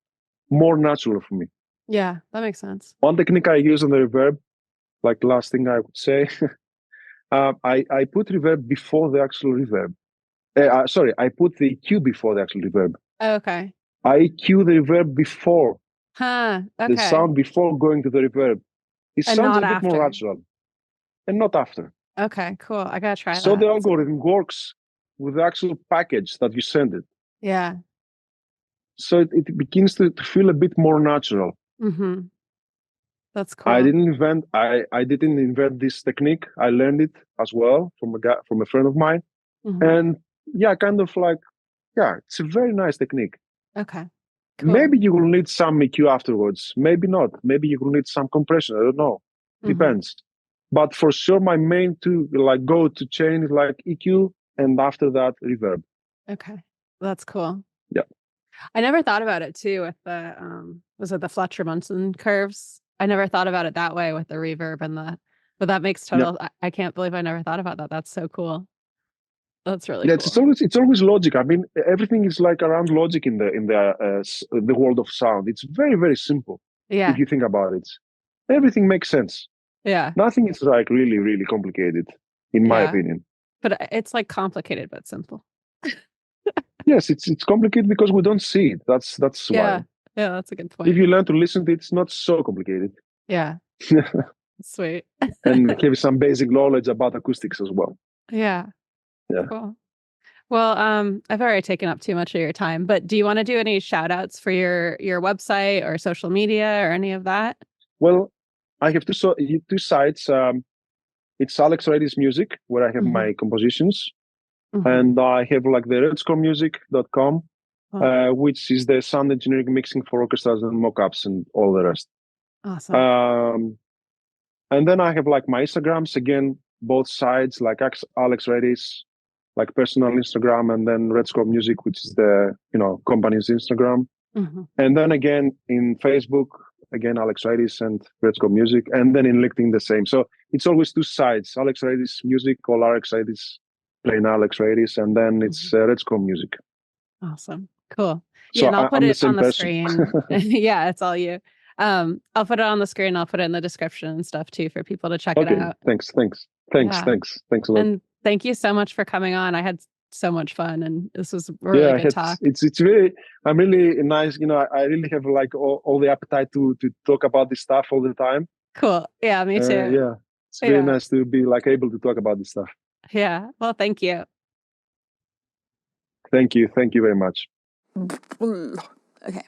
more natural for me. Yeah, that makes sense. One technique I use on the reverb, last thing I would say, I put reverb before the actual reverb. Sorry, I put the EQ before the actual reverb. Okay. I EQ the reverb before the Okay. sound before going to the reverb. It And sounds not a bit more after. natural, and not after. Okay, cool. I gotta try So that. the algorithm works with the actual package that you send it. Yeah. So it begins to feel a bit more natural. Mm-hmm. That's cool. I didn't invent this technique. I learned it as well from a friend of mine. Mhm. And yeah, kind of like, yeah, it's a very nice technique. Okay. Cool. Maybe you will need some EQ afterwards. Maybe not. Maybe you will need some compression. I don't know. Depends. But for sure, my main two go to chain is like EQ, and after that, reverb. Okay, that's cool. Yeah. I never thought about it too with the was it the Fletcher Munson curves? I never thought about it that way with the reverb and but that makes total. I can't believe I never thought about that. That's so cool. That's really cool. It's always logic. I mean, everything is like around logic in the world of sound. It's very, very simple. Yeah. If you think about it, everything makes sense. Yeah. Nothing is like really, really complicated, in my opinion. But it's like complicated but simple. Yes, it's complicated because we don't see it. That's why. Yeah, that's a good point. If you learn to listen to it, it's not so complicated. Yeah. Sweet. And have some basic knowledge about acoustics as well. Yeah. Yeah. Cool. Well, I've already taken up too much of your time, but do you want to do any shout outs for your website or social media or any of that? Well, I have two sites. It's Alex Raidis Music, where I have my compositions. And I have like the redscoremusic.com, which is the sound engineering mixing for orchestras and mockups and all the rest. Awesome. And then I have like my Instagrams, again, both sides, like Alex Raidis, like personal Instagram, and then Redscore Music, which is the company's Instagram. And then again in Facebook, again Alex Raidis and Redscore Music, and then in LinkedIn the same. So it's always two sides: Alex Raidis Music, or Alex Raidis, plain Alex Raidis, and then it's Redscore Music. Awesome, cool. So yeah, and I'll put it on the screen. Yeah, it's all you. I'll put it on the screen. I'll put it in the description and stuff too for people to check it out. Thanks a lot. And thank you so much for coming on. I had so much fun, and this was a really good talk. It's really, I'm really nice. I really have like all the appetite to talk about this stuff all the time. Cool. Yeah, me too. Yeah, it's really nice to be like able to talk about this stuff. Yeah. Well, thank you. Thank you very much. Okay.